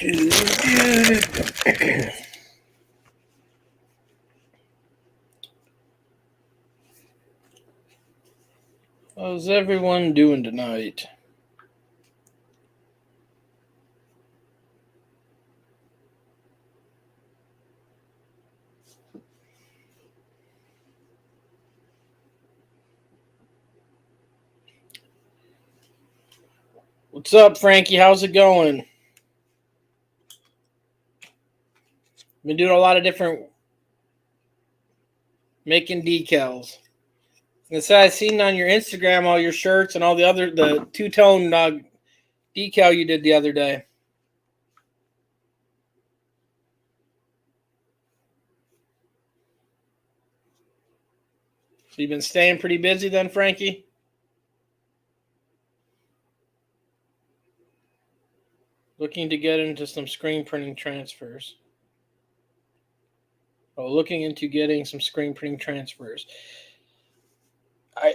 How's everyone doing tonight? What's up, Frankie? How's it going? Been doing a lot of different making decals. And so I seen on your Instagram all your shirts and all the two-tone decal you did the other day. So you've been staying pretty busy then, Frankie? Looking to get into some screen printing transfers. Looking into getting some screen printing transfers.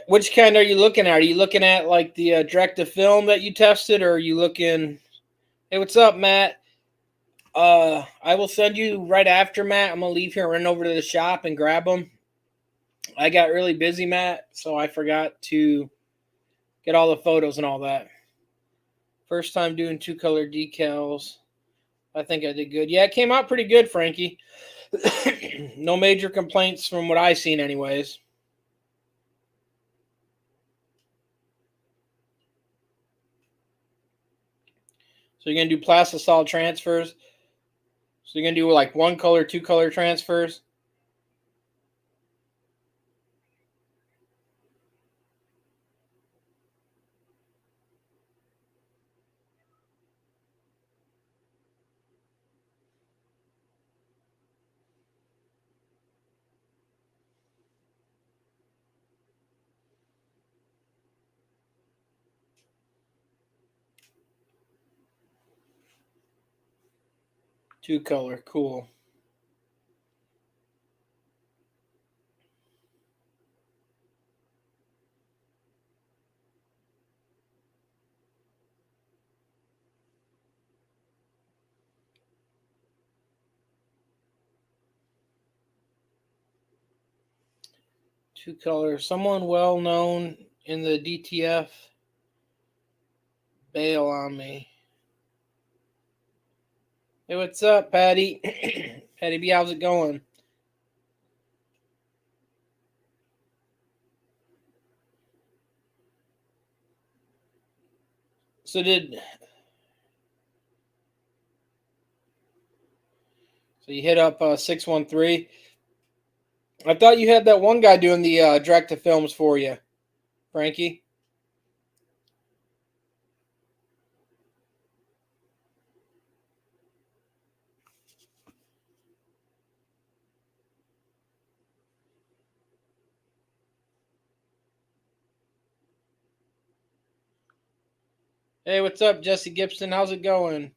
Which kind are you looking at? Are you looking at like the direct-to-film that you tested, or are you looking... Hey, what's up, Matt? I will send you right after, Matt. I'm going to leave here and run over to the shop and grab them. I got really busy, Matt, so I forgot to get all the photos and all that. First time doing two-color decals. I think I did good. Yeah, it came out pretty good, Frankie. No major complaints from what I've seen anyways. So you're going to do plastisol transfers. So you're going to do like one color, two color transfers. Two color, cool. Two color. Someone well known in the DTF bail on me. Hey, what's up, Patty? Patty B, how's it going? So you hit up 613. I thought you had that one guy doing the direct-to-films for you, Frankie. Hey, what's up, Jesse Gibson? How's it going?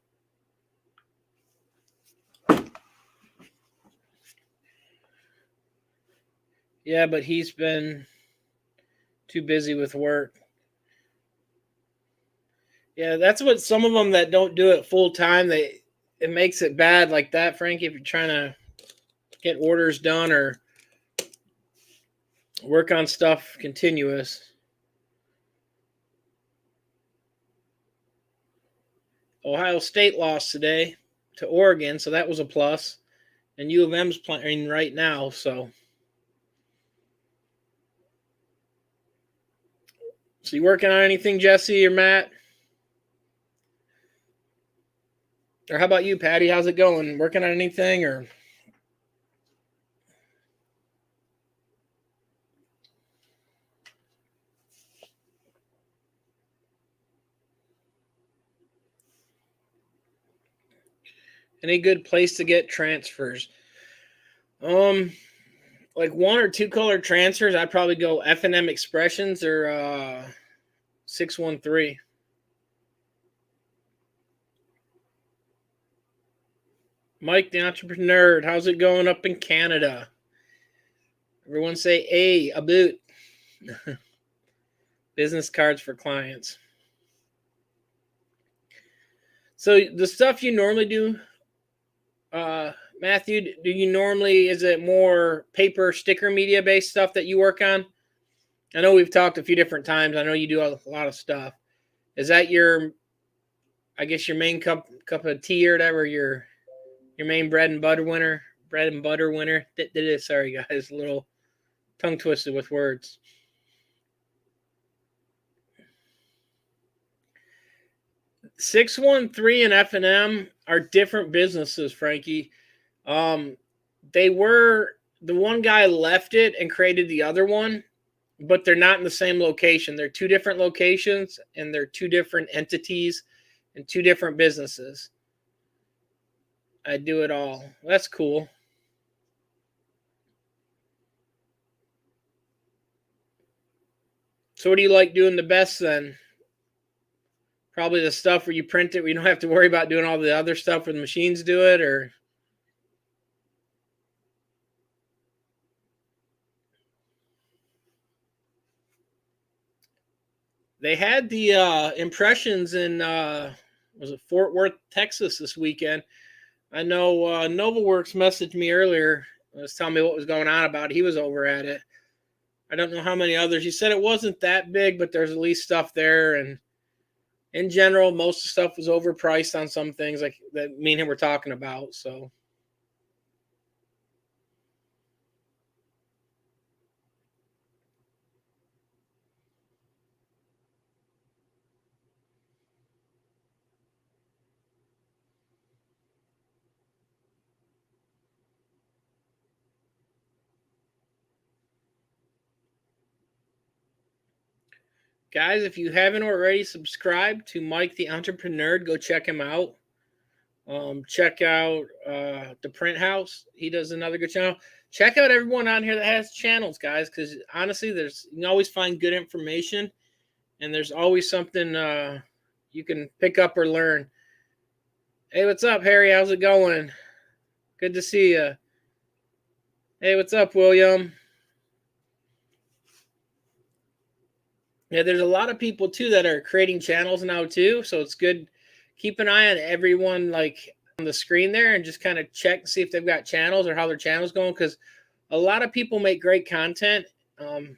Yeah, but he's been too busy with work. Yeah, that's what some of them that don't do it full time, it makes it bad like that, Frankie, if you're trying to get orders done or work on stuff continuous. Ohio State lost today to Oregon, so that was a plus. And U of M's playing right now, so you working on anything, Jesse or Matt? Or how about you, Patty? How's it going? Working on anything or? Any good place to get transfers? Like one or two color transfers, I'd probably go F&M Expressions or 613. Mike the Entrepreneur, how's it going up in Canada? Everyone say a boot. Business cards for clients. So the stuff you normally do, Matthew, do you normally, is it more paper sticker media based stuff that you work on? I know we've talked a few different times. I know you do a lot of stuff. Is that your, I guess, your main cup of tea or whatever, your main bread and butter winner? Bread and butter winner. Sorry guys, a little tongue twisted with words. 613 and F&M are different businesses, Frankie. They were, the one guy left it and created the other one, but they're not in the same location. They're two different locations, and they're two different entities and two different businesses. I do it all. That's cool. So what do you like doing the best then? Probably the stuff where you print it, where you don't have to worry about doing all the other stuff where the machines do it, or? They had the impressions in, was it Fort Worth, Texas this weekend. I know NovaWorks messaged me earlier, was telling me what was going on about it. He was over at it. I don't know how many others. He said it wasn't that big, but there's at least stuff there. And in general, most of the stuff was overpriced on some things like that me and him were talking about. So guys, if you haven't already subscribed to Mike the Entrepreneur, go check him out. Check out the Print House. He does another good channel. Check out everyone on here that has channels, guys, because honestly, you can always find good information, and there's always something you can pick up or learn. Hey, what's up, Harry? How's it going? Good to see you. Hey, what's up, William? Yeah, there's a lot of people too that are creating channels now too, so it's good. Keep an eye on everyone like on the screen there, and just kind of check and see if they've got channels or how their channel's going, because a lot of people make great content. And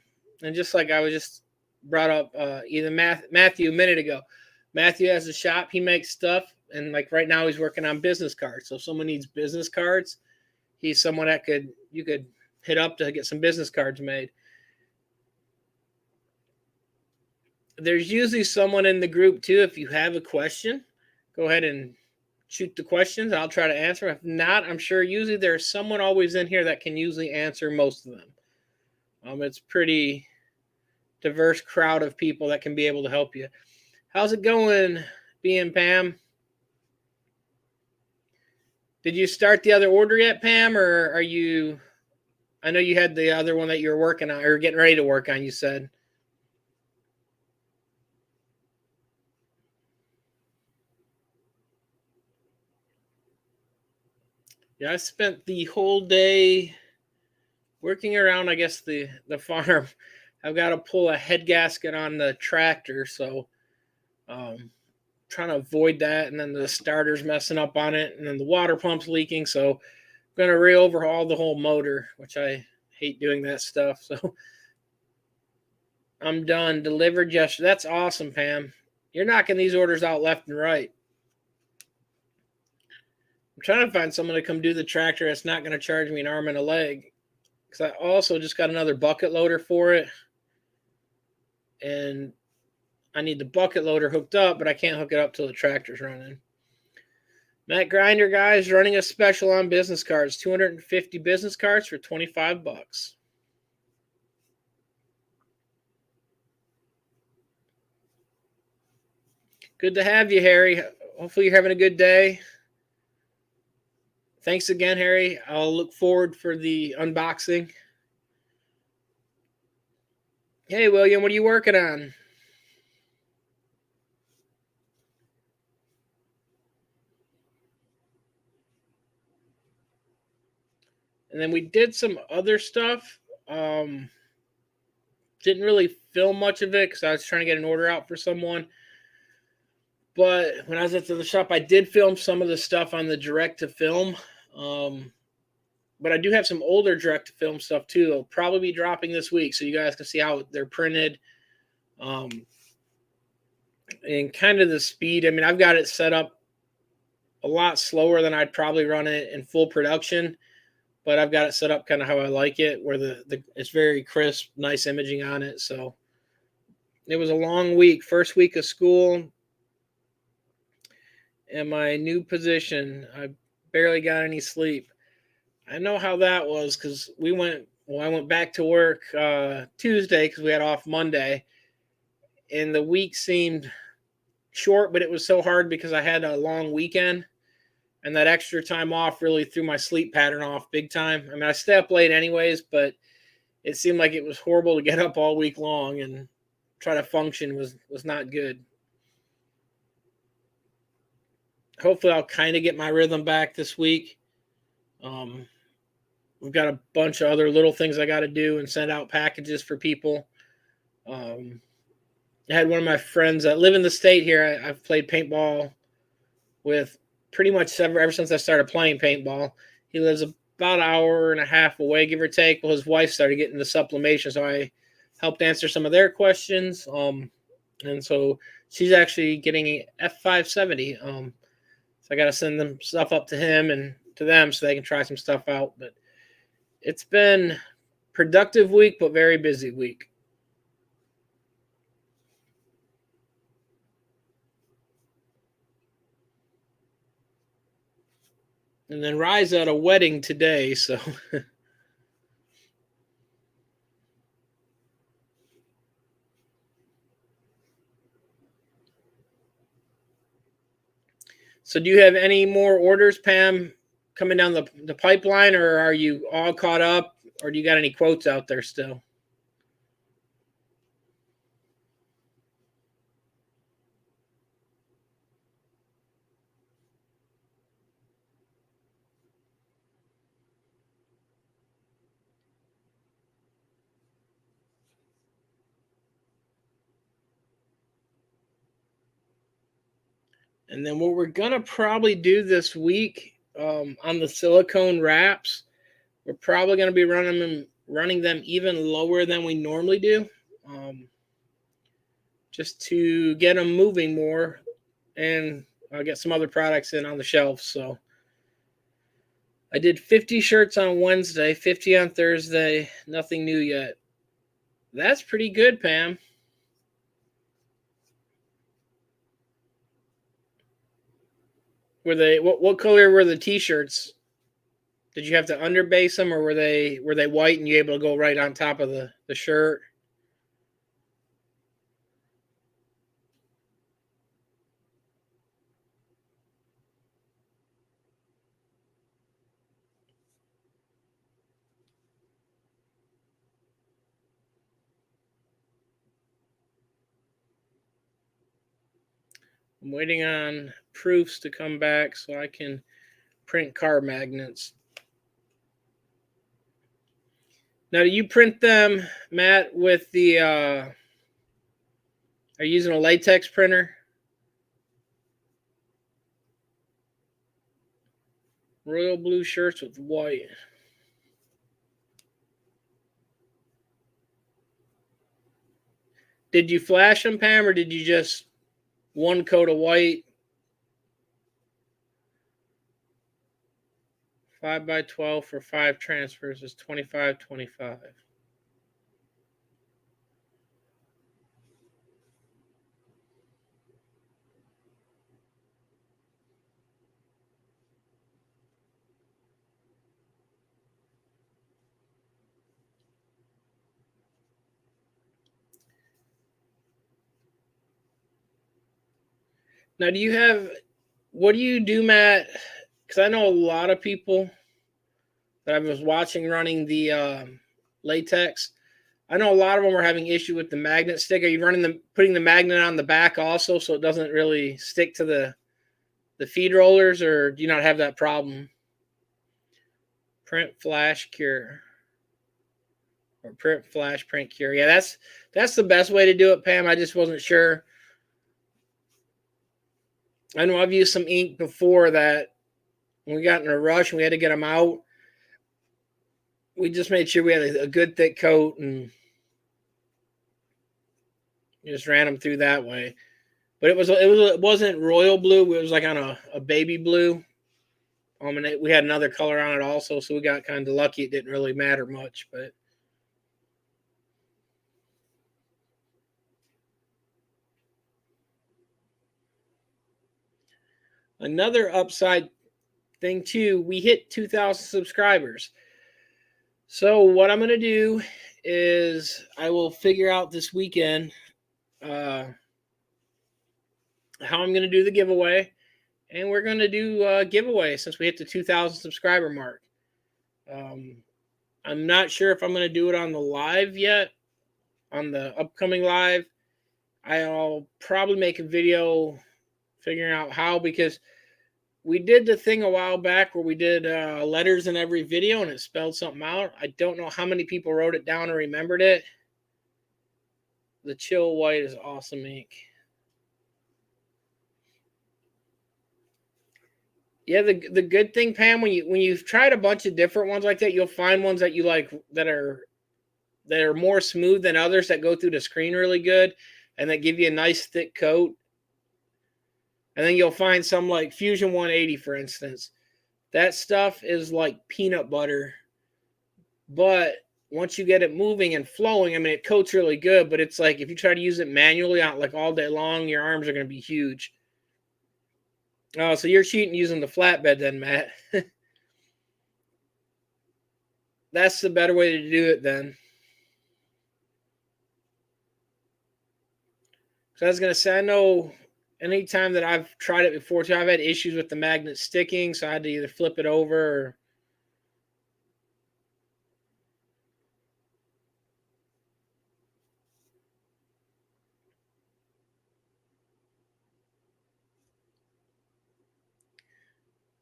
just like I was just brought up, either Matthew a minute ago. Matthew has a shop. He makes stuff, and like right now he's working on business cards. So if someone needs business cards, he's someone that you could hit up to get some business cards made. There's usually someone in the group too. If you have a question, go ahead and shoot the questions. I'll try to answer. If not, I'm sure usually there's someone always in here that can usually answer most of them. It's pretty diverse crowd of people that can be able to help you. How's it going, being Pam? Did you start the other order yet, Pam, or are you? I know you had the other one that you were working on or getting ready to work on. You said. Yeah, I spent the whole day working around, I guess, the farm. I've got to pull a head gasket on the tractor, so trying to avoid that. And then the starter's messing up on it, and then the water pump's leaking. So I'm going to re-overhaul the whole motor, which I hate doing that stuff. So I'm done. Delivered yesterday. That's awesome, Pam. You're knocking these orders out left and right. I'm trying to find someone to come do the tractor that's not going to charge me an arm and a leg, because I also just got another bucket loader for it, and I need the bucket loader hooked up, but I can't hook it up till the tractor's running. Matt Grinder, guys, running a special on business cards. 250 business cards for $25. Good to have you, Harry. Hopefully you're having a good day. Thanks again, Harry. I'll look forward for the unboxing. Hey, William, what are you working on? And then we did some other stuff. Didn't really film much of it because I was trying to get an order out for someone. But when I was at the shop, I did film some of the stuff on the direct to film. But I do have some older direct to film stuff too. They'll probably be dropping this week, so you guys can see how they're printed. And kind of the speed. I mean, I've got it set up a lot slower than I'd probably run it in full production, but I've got it set up kind of how I like it, where the it's very crisp, nice imaging on it. So it was a long week, first week of school, and my new position. I barely got any sleep. I know how that was because I went back to work Tuesday because we had off Monday, and the week seemed short, but it was so hard because I had a long weekend, and that extra time off really threw my sleep pattern off big time. I mean, I stay up late anyways, but it seemed like it was horrible to get up all week long and try to function was not good. Hopefully I'll kind of get my rhythm back this week. We've got a bunch of other little things I got to do and send out packages for people. I had one of my friends that live in the state here. I've played paintball with pretty much ever since I started playing paintball. He lives about an hour and a half away, give or take. Well, his wife started getting into sublimation, so I helped answer some of their questions. And so she's actually getting a F570. So I got to send them stuff up to him and to them so they can try some stuff out. But it's been productive week, but very busy week. And then Rye's at a wedding today, so So do you have any more orders, Pam, coming down the pipeline, or are you all caught up, or do you got any quotes out there still? And then what we're gonna probably do this week on the silicone wraps, we're probably gonna be running them even lower than we normally do, just to get them moving more and get some other products in on the shelf. So I did 50 shirts on Wednesday, 50 on Thursday. Nothing new yet. That's pretty good, Pam. Were they what color were the t-shirts? Did you have to underbase them, or were they white and you able to go right on top of the shirt? I'm waiting on proofs to come back so I can print car magnets. Now, do you print them, Matt, with the are you using a latex printer? Royal blue shirts with white. Did you flash them, Pam, or did you just one coat of white? 5x12 for 5 transfers is 25.25. Now, what do you do, Matt? Because I know a lot of people that I was watching running the latex. I know a lot of them are having issue with the magnet stick. Are you putting the magnet on the back also, so it doesn't really stick to the feed rollers, or do you not have that problem? Print flash cure, or print flash print cure. Yeah, that's the best way to do it, Pam. I just wasn't sure. I know I've used some ink before that when we got in a rush and we had to get them out. We just made sure we had a good thick coat and just ran them through that way. But it wasn't royal blue. It was like on a baby blue. And we had another color on it also, so we got kind of lucky. It didn't really matter much, but another upside thing too, we hit 2,000 subscribers. So what I'm gonna do is I will figure out this weekend how I'm gonna do the giveaway, and we're gonna do a giveaway since we hit the 2,000 subscriber mark. I'm not sure if I'm gonna do it on the live yet, on the upcoming live. I'll probably make a video figuring out how, because we did the thing a while back where we did letters in every video and it spelled something out. I don't know how many people wrote it down or remembered it. The Chill White is awesome ink. Yeah, the good thing, Pam, when you've tried a bunch of different ones like that, you'll find ones that you like that are more smooth than others, that go through the screen really good and that give you a nice thick coat. And then you'll find some like Fusion 180, for instance. That stuff is like peanut butter. But once you get it moving and flowing, I mean, it coats really good. But it's like if you try to use it manually out like all day long, your arms are going to be huge. Oh, so you're cheating using the flatbed then, Matt. That's the better way to do it then. So I was going to say, I know anytime that I've tried it before too, I've had issues with the magnet sticking, so I had to either flip it over or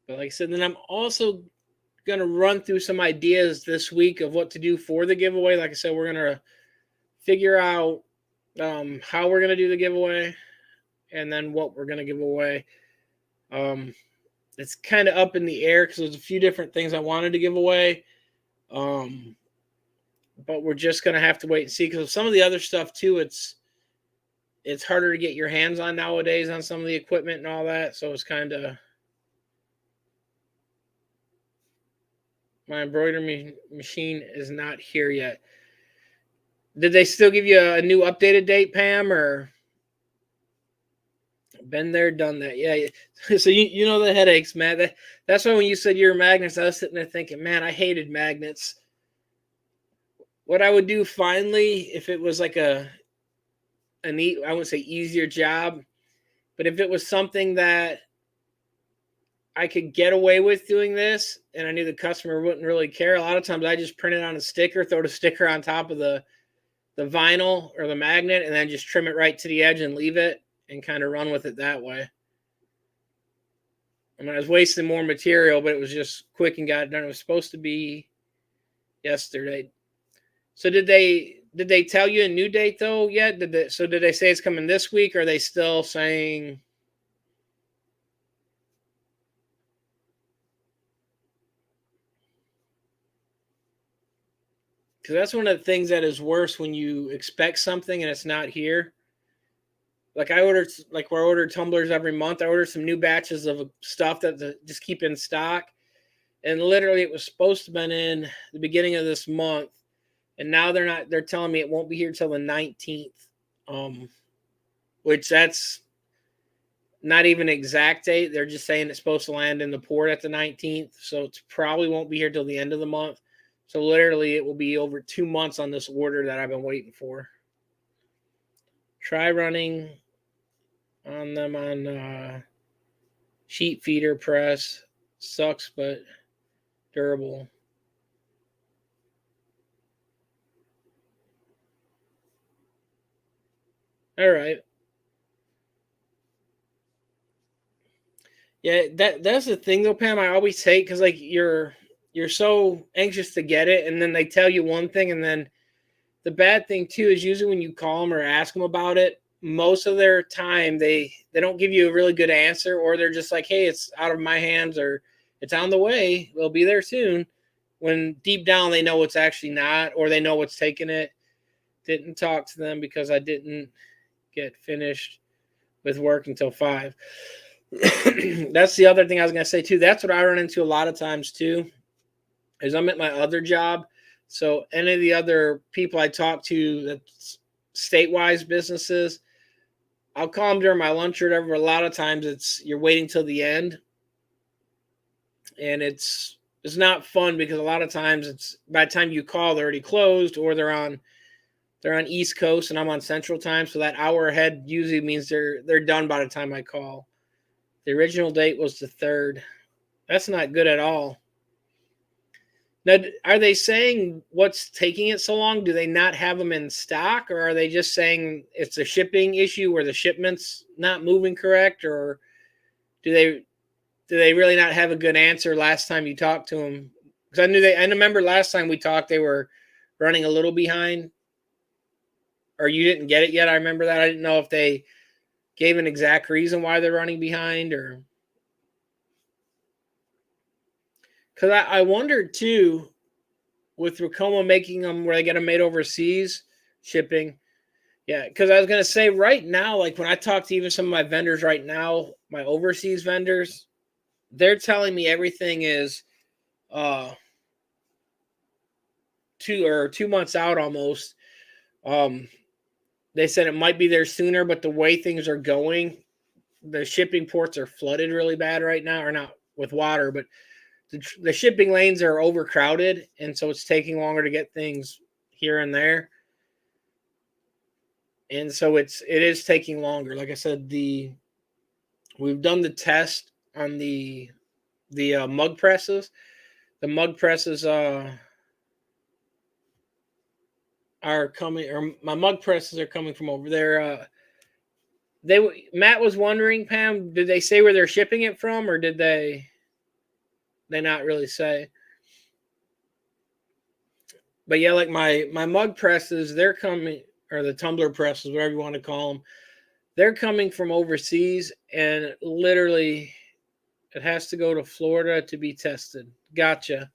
but like I said, then I'm also going to run through some ideas this week of what to do for the giveaway. Like I said, we're going to figure out how we're going to do the giveaway and then what we're going to give away. It's kind of up in the air because there's a few different things I wanted to give away. But we're just going to have to wait and see, because some of the other stuff too, it's harder to get your hands on nowadays on some of the equipment and all that. So it's kind of, my embroidery machine is not here yet. Did they still give you a new updated date, Pam, or been there, done that? Yeah. So you know the headaches, Matt. That's why when you said you're magnets, I was sitting there thinking, man, I hated magnets. What I would do finally, if it was like a neat, I wouldn't say easier job, but if it was something that I could get away with doing this and I knew the customer wouldn't really care, a lot of times I just print it on a sticker, throw the sticker on top of the vinyl or the magnet, and then just trim it right to the edge and leave it and kind of run with it that way. I mean, I was wasting more material, but it was just quick and got it done. It was supposed to be yesterday. So did they tell you a new date though yet? Did they say it's coming this week, or are they still saying? Because that's one of the things that is worse when you expect something and it's not here. Like I order tumblers every month. I ordered some new batches of stuff that just keep in stock, and literally it was supposed to have been in the beginning of this month, and now they're not. They're telling me it won't be here till the 19th, which that's not even an exact date. They're just saying it's supposed to land in the port at the 19th, so it probably won't be here till the end of the month. So literally it will be over 2 months on this order that I've been waiting for. Try running on them on sheet feeder press. Sucks, but durable. All right. Yeah, that's the thing though, Pam. I always hate, because like you're so anxious to get it, and then they tell you one thing, and then the bad thing too is usually when you call them or ask them about it, most of their time they don't give you a really good answer, or they're just like, hey, it's out of my hands, or it's on the way, we'll be there soon, when deep down they know it's actually not, or they know what's taking it. Didn't talk to them because I didn't get finished with work until 5. That's the other thing I was going to say too. That's what I run into a lot of times too, is I'm at my other job. So any of the other people I talk to, that's state-wise businesses, I'll call them during my lunch or whatever. A lot of times it's you're waiting till the end, and it's not fun because a lot of times it's by the time you call they're already closed, or they're on East Coast and I'm on Central Time, so that hour ahead usually means they're done by the time I call. The original date was the 3rd. That's not good at all. Now, are they saying what's taking it so long? Do they not have them in stock, or are they just saying it's a shipping issue where the shipment's not moving correct, or do they really not have a good answer last time you talked to them? Because I remember last time we talked, they were running a little behind, or you didn't get it yet. I remember that. I didn't know if they gave an exact reason why they're running behind, or because I wondered too, with Racoma making them where they get them made overseas, shipping. Yeah, because I was going to say right now, like when I talk to even some of my vendors right now, my overseas vendors, they're telling me everything is 2 months out almost. They said it might be there sooner, but the way things are going, the shipping ports are flooded really bad right now, or not with water, but the shipping lanes are overcrowded, and so it's taking longer to get things here and there. And so it is taking longer. Like I said, we've done the test on the mug presses. The mug presses are coming, or my mug presses are coming from over there. Matt was wondering, Pam, did they say where they're shipping it from, or did they not really say? But yeah, like my mug presses, they're coming, or the tumbler presses, whatever you want to call them, they're coming from overseas, and literally it has to go to Florida to be tested. Gotcha.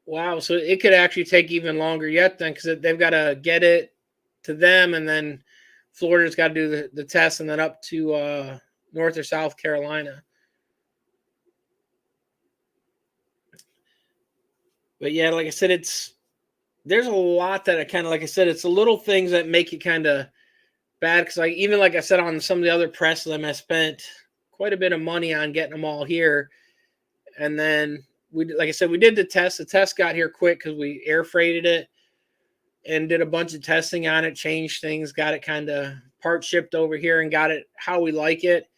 Wow, so it could actually take even longer yet then, because they've got to get it to them, and then Florida's got to do the test, and then up to North or South Carolina. But yeah, like I said, there's a lot that I kind of, like I said, it's the little things that make it kind of bad, because even like I said on some of the other presses, I spent quite a bit of money on getting them all here, and then like I said, we did the test. The test got here quick because we air freighted it and did a bunch of testing on it, changed things, got it kind of part shipped over here, and got it how we like it.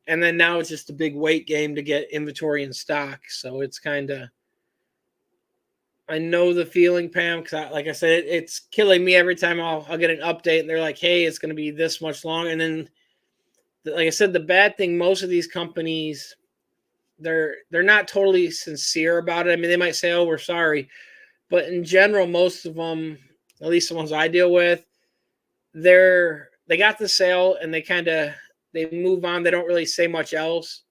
And then now it's just a big wait game to get inventory in stock. So it's kind of, I know the feeling, Pam, because like I said, it's killing me every time I'll get an update and they're like, hey, it's going to be this much longer. And then, like I said, the bad thing, most of these companies, they're not totally sincere about it. I mean, they might say, oh, we're sorry. But in general, most of them, at least the ones I deal with, they got the sale and they move on. They don't really say much else.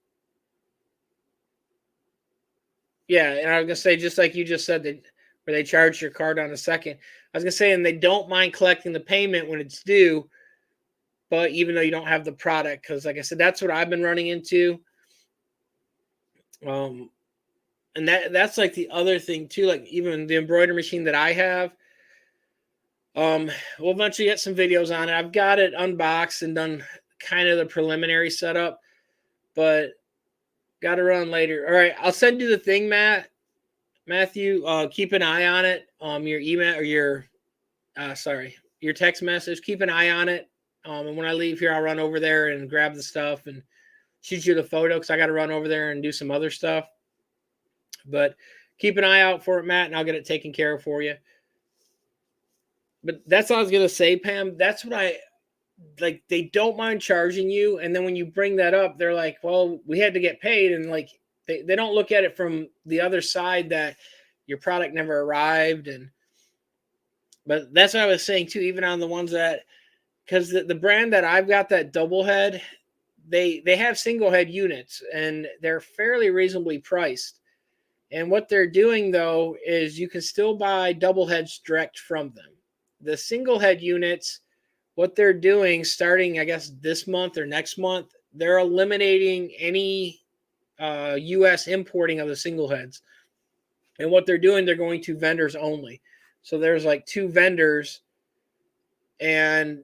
Yeah, and I was gonna say, just like you just said, where they charge your card on a second. I was gonna say, and they don't mind collecting the payment when it's due, but even though you don't have the product, because like I said, that's what I've been running into. And that's like the other thing too. Like even the embroidery machine that I have, we'll eventually get some videos on it. I've got it unboxed and done kind of the preliminary setup, but got to run later. All right, I'll send you the thing, Matthew. Keep an eye on it. Your email or your text message. Keep an eye on it. And when I leave here, I'll run over there and grab the stuff and shoot you the photo, because I got to run over there and do some other stuff. But keep an eye out for it, Matt, and I'll get it taken care of for you. But that's what I was going to say, Pam. That's what I like. They don't mind charging you. And then when you bring that up, they're like, well, we had to get paid. And like, they don't look at it from the other side, that your product never arrived. But that's what I was saying too. Even on the ones that, because the brand that I've got, that double head, they have single head units and they're fairly reasonably priced. And what they're doing though is you can still buy double heads direct from them. The single head units, what they're doing starting, I guess, this month or next month, they're eliminating any U.S. importing of the single heads. And what they're doing, they're going to vendors only. So there's like 2 vendors, and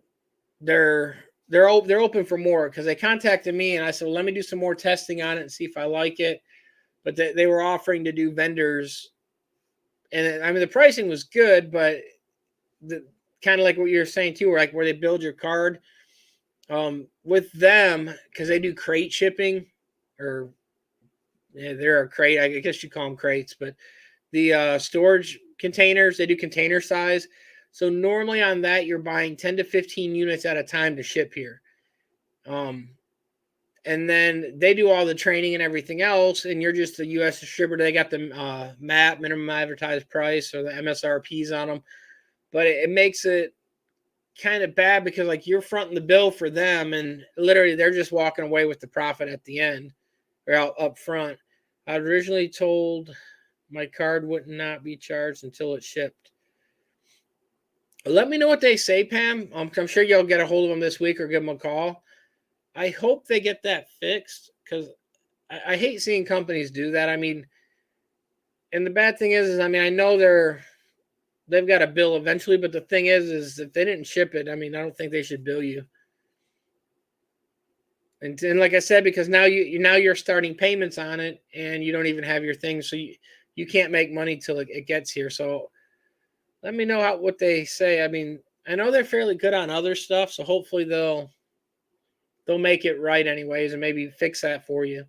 they're open for more, because they contacted me and I said, well, let me do some more testing on it and see if I like it. But they were offering to do vendors, and I mean the pricing was good, but the kind of like what you're saying too, where they build your card. With them, because they do crate shipping, or yeah, they're a crate. I guess you call them crates, but the storage containers, they do container size. So normally on that, you're buying 10 to 15 units at a time to ship here. And then they do all the training and everything else, and you're just a U.S. distributor. They got the MAP, minimum advertised price, or the MSRPs on them. But it makes it kind of bad, because like you're fronting the bill for them, and literally they're just walking away with the profit at the end, or out up front. I originally told my card would not be charged until it shipped. Let me know what they say, Pam. I'm sure you'll get a hold of them this week or give them a call. I hope they get that fixed, because I hate seeing companies do that. I mean, and the bad thing is I mean, I know they've got a bill eventually, but the thing is if they didn't ship it, I mean, I don't think they should bill you. And like I said, because now you're starting payments on it, and you don't even have your thing, so you can't make money till it gets here. So let me know what they say. I mean, I know they're fairly good on other stuff, so hopefully they'll make it right anyways, and maybe fix that for you.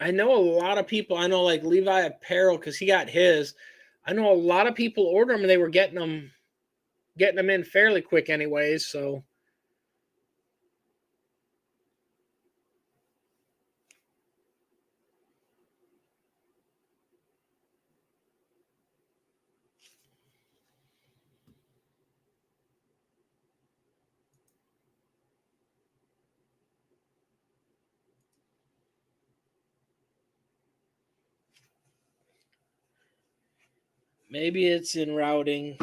I know a lot of people. I know like Levi Apparel, because he got his. I know a lot of people order them, and they were getting them in fairly quick anyways. So maybe it's in routing.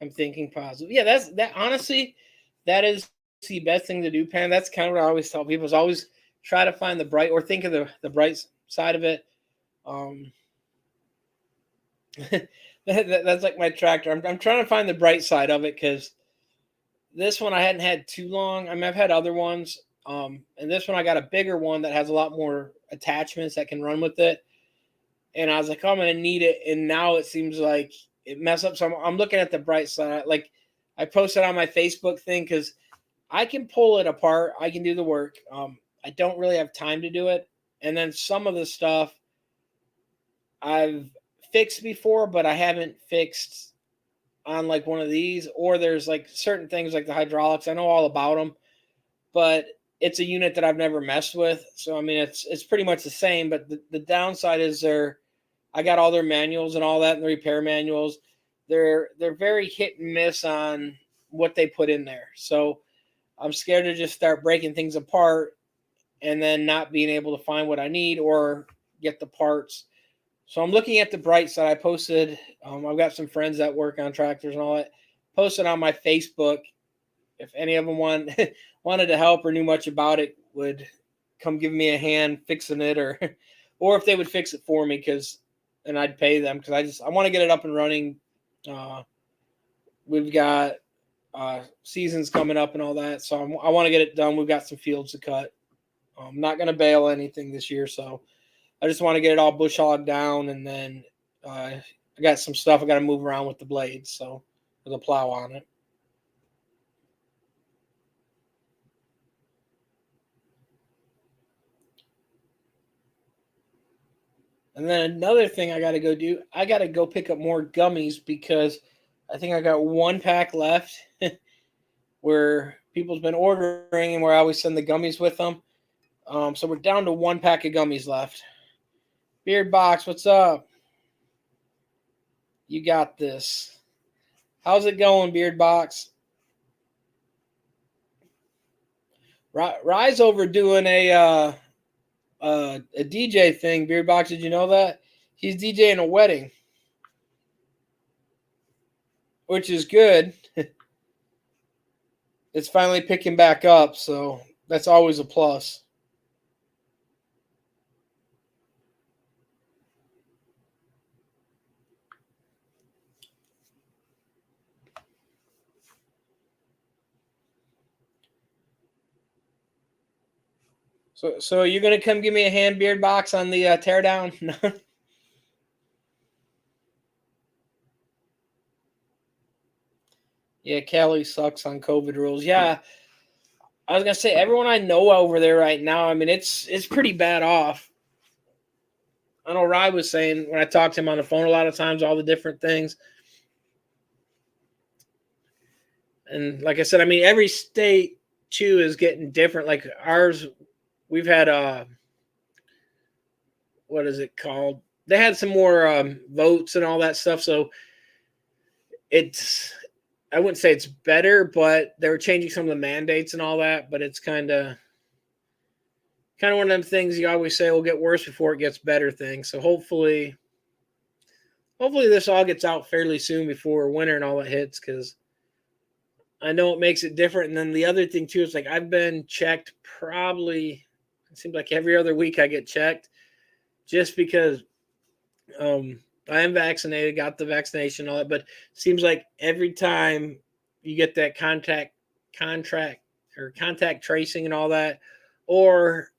I'm thinking positive. Yeah, that. Honestly, that is the best thing to do, Pam. That's kind of what I always tell people: is always try to find the bright, or think of the bright side of it. Um, that's like my tractor. I'm trying to find the bright side of it, because this one I hadn't had too long. I mean, I've had other ones, and this one I got a bigger one that has a lot more attachments that can run with it. And I was like, oh, I'm gonna need it. And now it seems like it messed up. So I'm looking at the bright side. Like I posted on my Facebook thing, because I can pull it apart. I can do the work. I don't really have time to do it. And then some of the stuff I've fixed before, but I haven't fixed on like one of these. Or there's like certain things like the hydraulics. I know all about them, but it's a unit that I've never messed with. So I mean, it's pretty much the same. But the downside is I got all their manuals and all that, and the repair manuals. They're very hit and miss on what they put in there. So I'm scared to just start breaking things apart and then not being able to find what I need or get the parts. So I'm looking at the bright side. I posted, I've got some friends that work on tractors and all that, posted on my Facebook. If any of them wanted to help or knew much about it, would come give me a hand fixing it, or if they would fix it for me, and I'd pay them, because I want to get it up and running. We've got seasons coming up and all that, so I want to get it done. We've got some fields to cut. I'm not going to bale anything this year, so I just want to get it all bush hogged down, and then I got some stuff I got to move around with the blades, so with a plow on it. And then another thing I got to go do, I got to go pick up more gummies, because I think I got 1 pack left where people's been ordering, and where I always send the gummies with them. So we're down to 1 pack of gummies left. Beard Box, what's up? You got this. How's it going, Beard Box? Rye's over doing a DJ thing. Beard Box, did you know that? He's DJing a wedding, which is good. It's finally picking back up, so that's always a plus. So you're gonna come give me a hand, Beard Box, on the teardown? Yeah, Cali sucks on COVID rules. Yeah, I was gonna say everyone I know over there right now. I mean, it's pretty bad off. I know Rye was saying when I talked to him on the phone a lot of times, all the different things. And like I said, I mean, every state too is getting different. Like ours, we've had what is it called? They had some more votes and all that stuff. So it's, I wouldn't say it's better, but they were changing some of the mandates and all that. But it's kind of one of them things you always say will get worse before it gets better thing. So hopefully this all gets out fairly soon before winter and all that hits, because I know it makes it different. And then the other thing too is like I've been checked probably, it seems like every other week I get checked, just because I am vaccinated, got the vaccination, all that, but it seems like every time you get that contact tracing and all that, or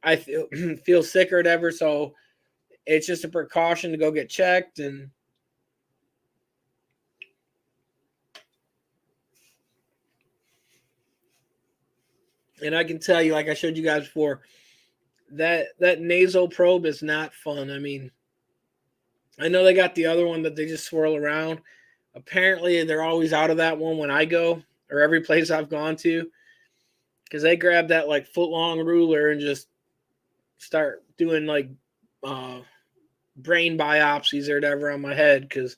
I feel sick or whatever, so it's just a precaution to go get checked. And I can tell you, like I showed you guys before, that nasal probe is not fun. I mean, I know they got the other one that they just swirl around. Apparently, they're always out of that one when I go, or every place I've gone to, because they grab that like foot long ruler and just start doing like brain biopsies or whatever on my head, because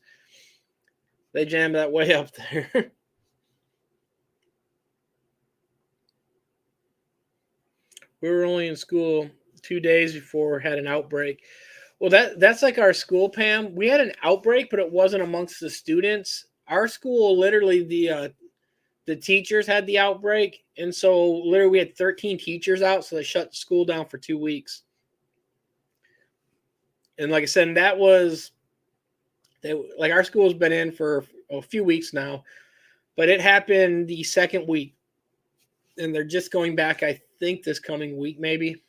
they jam that way up there. We were only in school 2 days before we had an outbreak. Well, that's like our school, Pam. We had an outbreak, but it wasn't amongst the students. Our school, literally, the teachers had the outbreak, and so literally we had 13 teachers out, so they shut school down for 2 weeks. And like I said, like our school's been in for a few weeks now, but it happened the second week, and they're just going back, I think, this coming week maybe.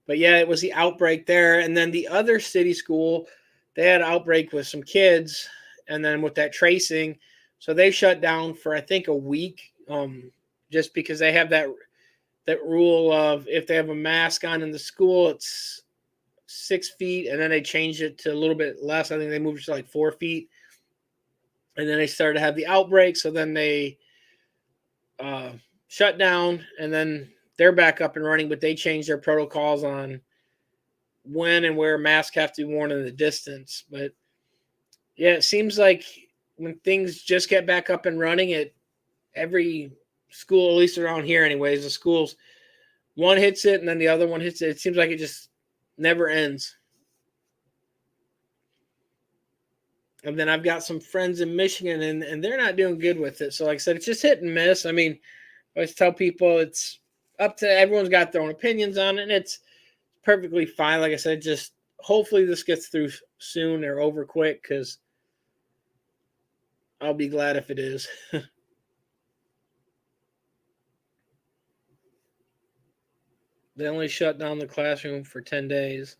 But yeah, it was the outbreak there. And then the other city school, they had an outbreak with some kids. And then with that tracing, so they shut down for, I think, a week, just because they have that rule of if they have a mask on in the school, it's 6 feet. And then they changed it to a little bit less. I think they moved it to like 4 feet. And then they started to have the outbreak. So then they shut down, and then they're back up and running, but they changed their protocols on when and where masks have to be worn in the distance. But yeah, it seems like when things just get back up and running at every school, at least around here anyways, the schools, one hits it and then the other one hits it. It seems like it just never ends. And then I've got some friends in Michigan, and they're not doing good with it. So like I said, it's just hit and miss. I mean, I always tell people it's up to everyone's got their own opinions on it, and it's perfectly fine. Like I said, just hopefully this gets through soon or over quick, because I'll be glad if it is. They only shut down the classroom for 10 days.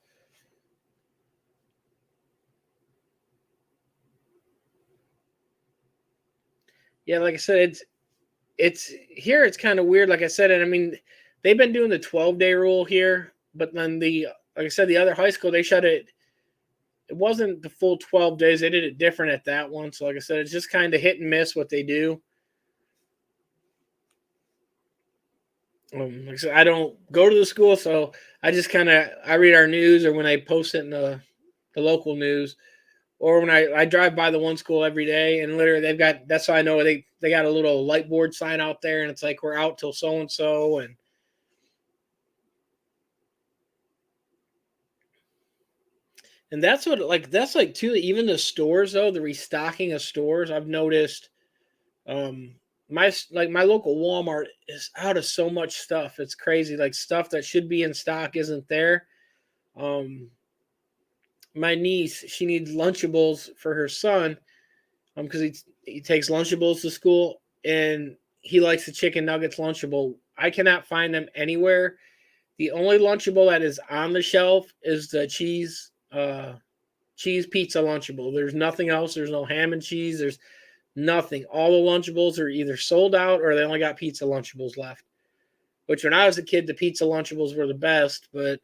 Yeah, like I said, it's here. It's kind of weird. Like I said, and I mean, they've been doing the 12-day rule here, but then like I said, the other high school, they shut it. It wasn't the full 12 days. They did it different at that one. So like I said, it's just kind of hit and miss what they do. Like I said, I don't go to the school, so I just I read our news, or when they post it in the the local news. Or when I drive by the one school every day, and literally they've got, that's how I know they got a little light board sign out there, and it's like, we're out till so and so. And that's what, like, that's like too, even the stores though, the restocking of stores, I've noticed. My local Walmart is out of so much stuff. It's crazy. Like, stuff that should be in stock isn't there. Um, my niece, she needs Lunchables for her son, because he takes Lunchables to school, and he likes the chicken nuggets Lunchable. I cannot find them anywhere. The only Lunchable that is on the shelf is the cheese pizza Lunchable. There's nothing else. There's no ham and cheese. There's nothing. All the Lunchables are either sold out or they only got pizza Lunchables left. Which, when I was a kid, the pizza Lunchables were the best. But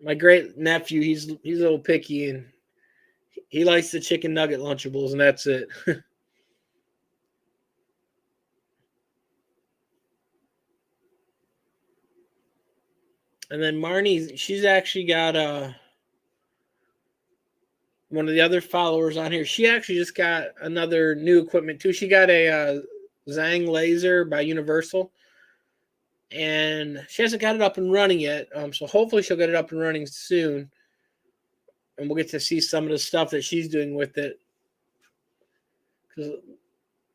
my great nephew, he's a little picky, and he likes the chicken nugget Lunchables, and that's it. And then Marnie, she's actually got one of the other followers on here. She actually just got another new equipment too. She got a Zhang laser by Universal, and she hasn't got it up and running yet. So hopefully she'll get it up and running soon, and we'll get to see some of the stuff that she's doing with it. Because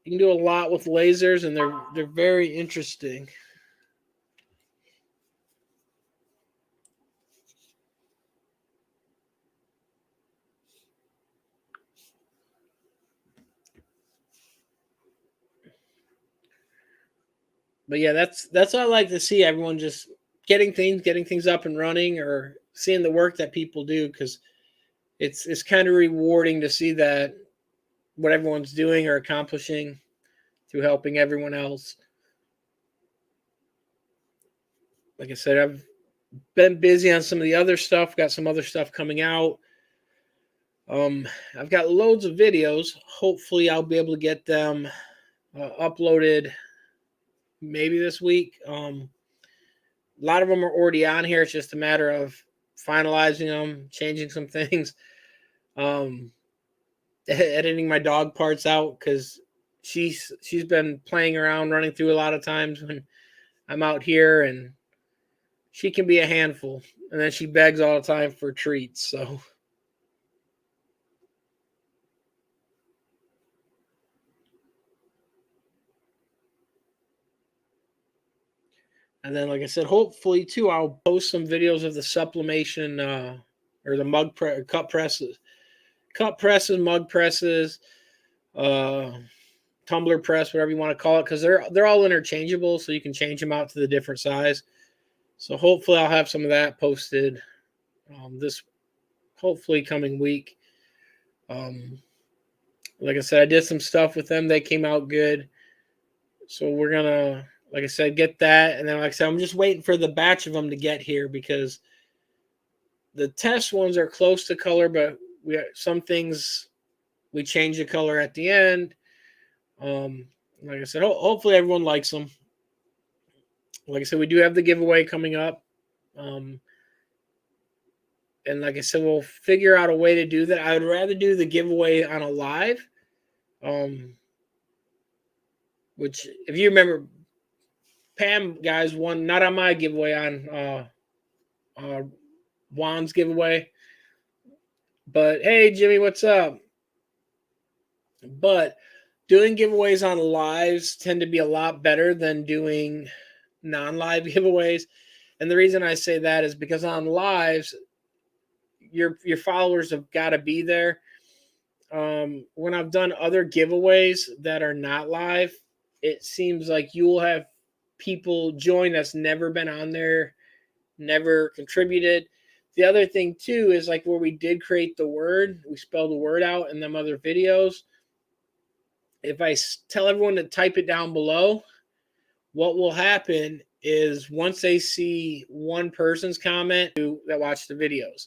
you can do a lot with lasers, and they're very interesting. But yeah, that's what I like to see. Everyone just getting things up and running, or seeing the work that people do, because it's kind of rewarding to see that what everyone's doing or accomplishing through helping everyone else. Like I said, I've been busy on some of the other stuff. Got some other stuff coming out. I've got loads of videos. Hopefully, I'll be able to get them uploaded maybe this week. A lot of them are already on here. It's just a matter of finalizing them, changing some things, editing my dog parts out, because she's been playing around, running through a lot of times when I'm out here, and she can be a handful. And then she begs all the time for treats. So. And then, like I said, hopefully too, I'll post some videos of the sublimation or the cup presses, mug presses, uh, tumbler press, whatever you want to call it, because they're all interchangeable, so you can change them out to the different size. So hopefully, I'll have some of that posted this hopefully coming week. Like I said, I did some stuff with them; they came out good. So we're gonna, like I said, get that, and then, like I said, I'm just waiting for the batch of them to get here, because the test ones are close to color, but some things we change the color at the end. Like I said, hopefully everyone likes them. Like I said, we do have the giveaway coming up, and like I said, we'll figure out a way to do that. I would rather do the giveaway on a live, which, if you remember, Pam guys won, not on my giveaway, on Juan's giveaway. But hey, Jimmy, what's up? But doing giveaways on lives tend to be a lot better than doing non-live giveaways. And the reason I say that is because on lives, your followers have got to be there. When I've done other giveaways that are not live, it seems like you will have people join that's never been on there, never contributed. The other thing too is, like, where we did create the word, we spell the word out in them other videos. If I tell everyone to type it down below, what will happen is, once they see one person's comment that watch the videos,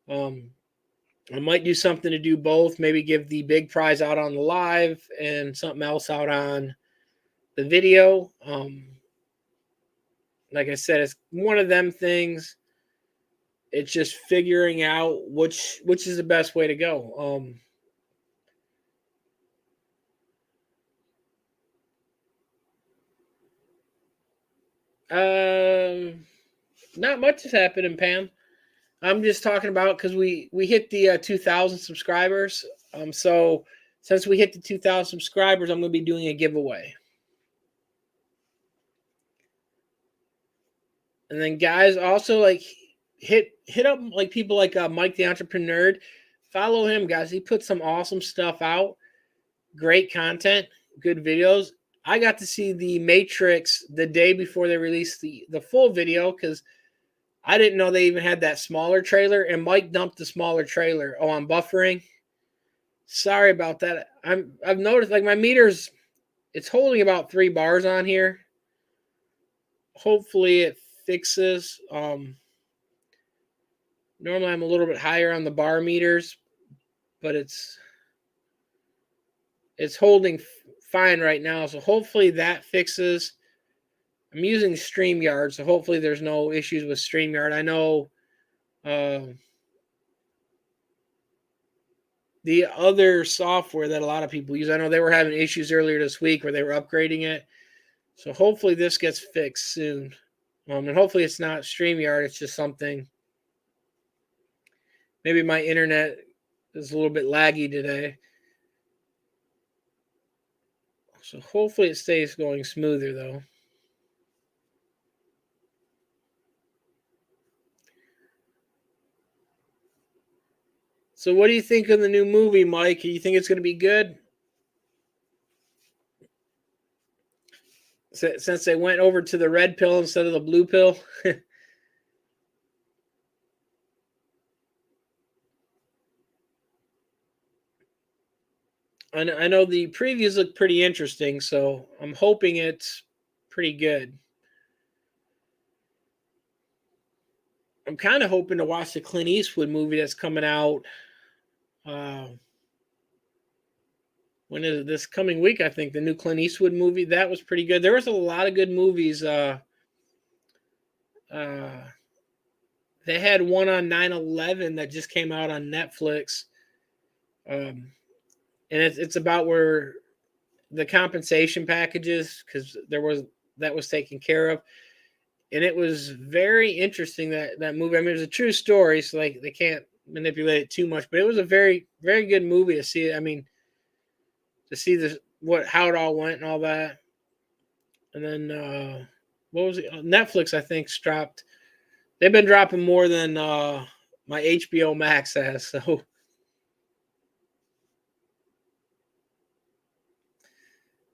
I might do something to do both. Maybe give the big prize out on the live and something else out on the video. Like I said, it's one of them things. It's just figuring out which is the best way to go. Not much has happened in Pam. I'm just talking about because we hit the 2,000 subscribers. So since we hit the 2,000 subscribers, I'm going to be doing a giveaway. And then guys, also like hit up like people like Mike the Entrepreneur. Follow him, guys. He puts some awesome stuff out. Great content, good videos. I got to see the Matrix the day before they released the full video because I didn't know they even had that smaller trailer. And Mike dumped the smaller trailer. Oh, I'm buffering. Sorry about that. I've noticed like my meters, it's holding about 3 bars on here. Hopefully it fixes. Normally I'm a little bit higher on the bar meters, but it's holding fine right now. So hopefully that fixes. I'm using StreamYard, so hopefully there's no issues with StreamYard. I know the other software that a lot of people use, I know they were having issues earlier this week where they were upgrading it. So hopefully this gets fixed soon. And hopefully it's not StreamYard, it's just something. Maybe my internet is a little bit laggy today. So hopefully it stays going smoother though. So what do you think of the new movie, Mike? Do you think it's going to be good? Since they went over to the red pill instead of the blue pill. I know the previews look pretty interesting, so I'm hoping it's pretty good. I'm kind of hoping to watch the Clint Eastwood movie that's coming out. When is it? This coming week? I think the new Clint Eastwood movie that was pretty good. There was a lot of good movies. They had one on 9/11 that just came out on Netflix, and it's about where the compensation packages because that was taken care of, and it was very interesting that movie. I mean, it was a true story, so like they can't manipulate it too much, but it was a very very good movie to see. I mean, to see how it all went and all that, and then what was it? Netflix I think dropped. They've been dropping more than my HBO Max has, so.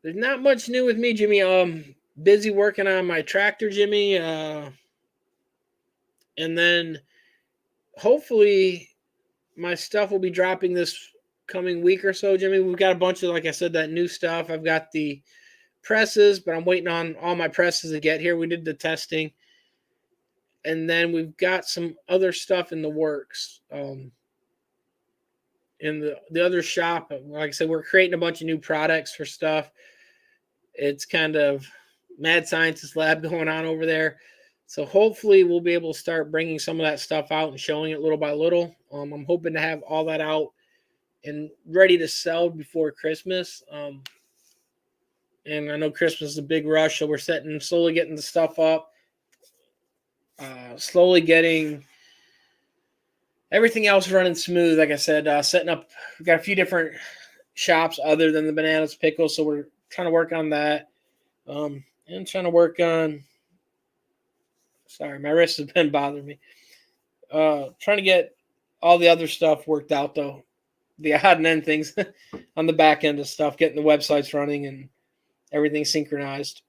There's not much new with me, Jimmy. Busy working on my tractor, Jimmy. And then hopefully my stuff will be dropping this coming week or so, Jimmy. We've got a bunch of, like I said, that new stuff. I've got the presses, but I'm waiting on all my presses to get here. We did the testing. And then we've got some other stuff in the works. In the other shop, like I said, we're creating a bunch of new products for stuff. It's kind of mad scientist lab going on over there. So hopefully we'll be able to start bringing some of that stuff out and showing it little by little. I'm hoping to have all that out and ready to sell before Christmas. And I know Christmas is a big rush, so we're slowly getting the stuff up, slowly getting everything else running smooth. Like I said, setting up, we've got a few different shops other than the Bananas Pickle, so we're trying to work on that. And trying to work on, sorry, my wrist has been bothering me. Trying to get all the other stuff worked out, though. The odd and end things on the back end of stuff, getting the websites running and everything synchronized.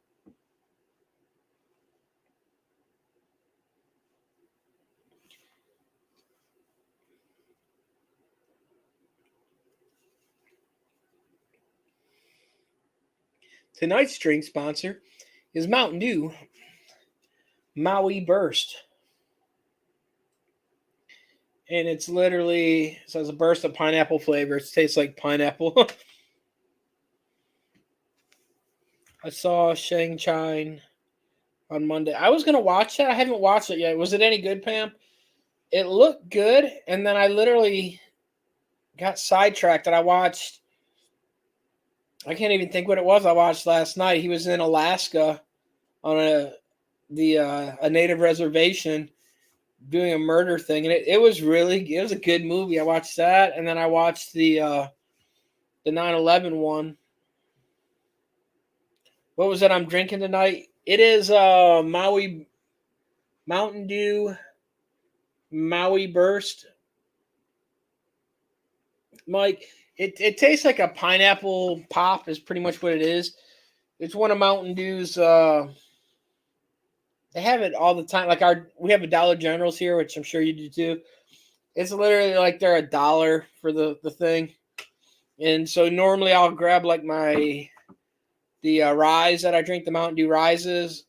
Tonight's drink sponsor is Mountain Dew Maui Burst. And it's literally says a burst of pineapple flavor. It tastes like pineapple. I saw Shang-Chi on Monday. I was gonna watch that. I haven't watched it yet. Was it any good, Pam? it looked good, and then I literally got sidetracked, and I watched. I can't even think what it was I watched last night. He was in Alaska on a native reservation doing a murder thing, and it was a good movie. I watched that, and then I watched the 9/11 one. What was it I'm drinking tonight? It is Maui Mountain Dew Maui Burst. Mike, it tastes like a pineapple pop is pretty much what it is. It's one of Mountain Dew's they have it all the time. Like we have a Dollar Generals here, which I'm sure you do too. It's literally like they're $1 for the thing. And so normally I'll grab like the Rise that I drink, the Mountain Dew Rises.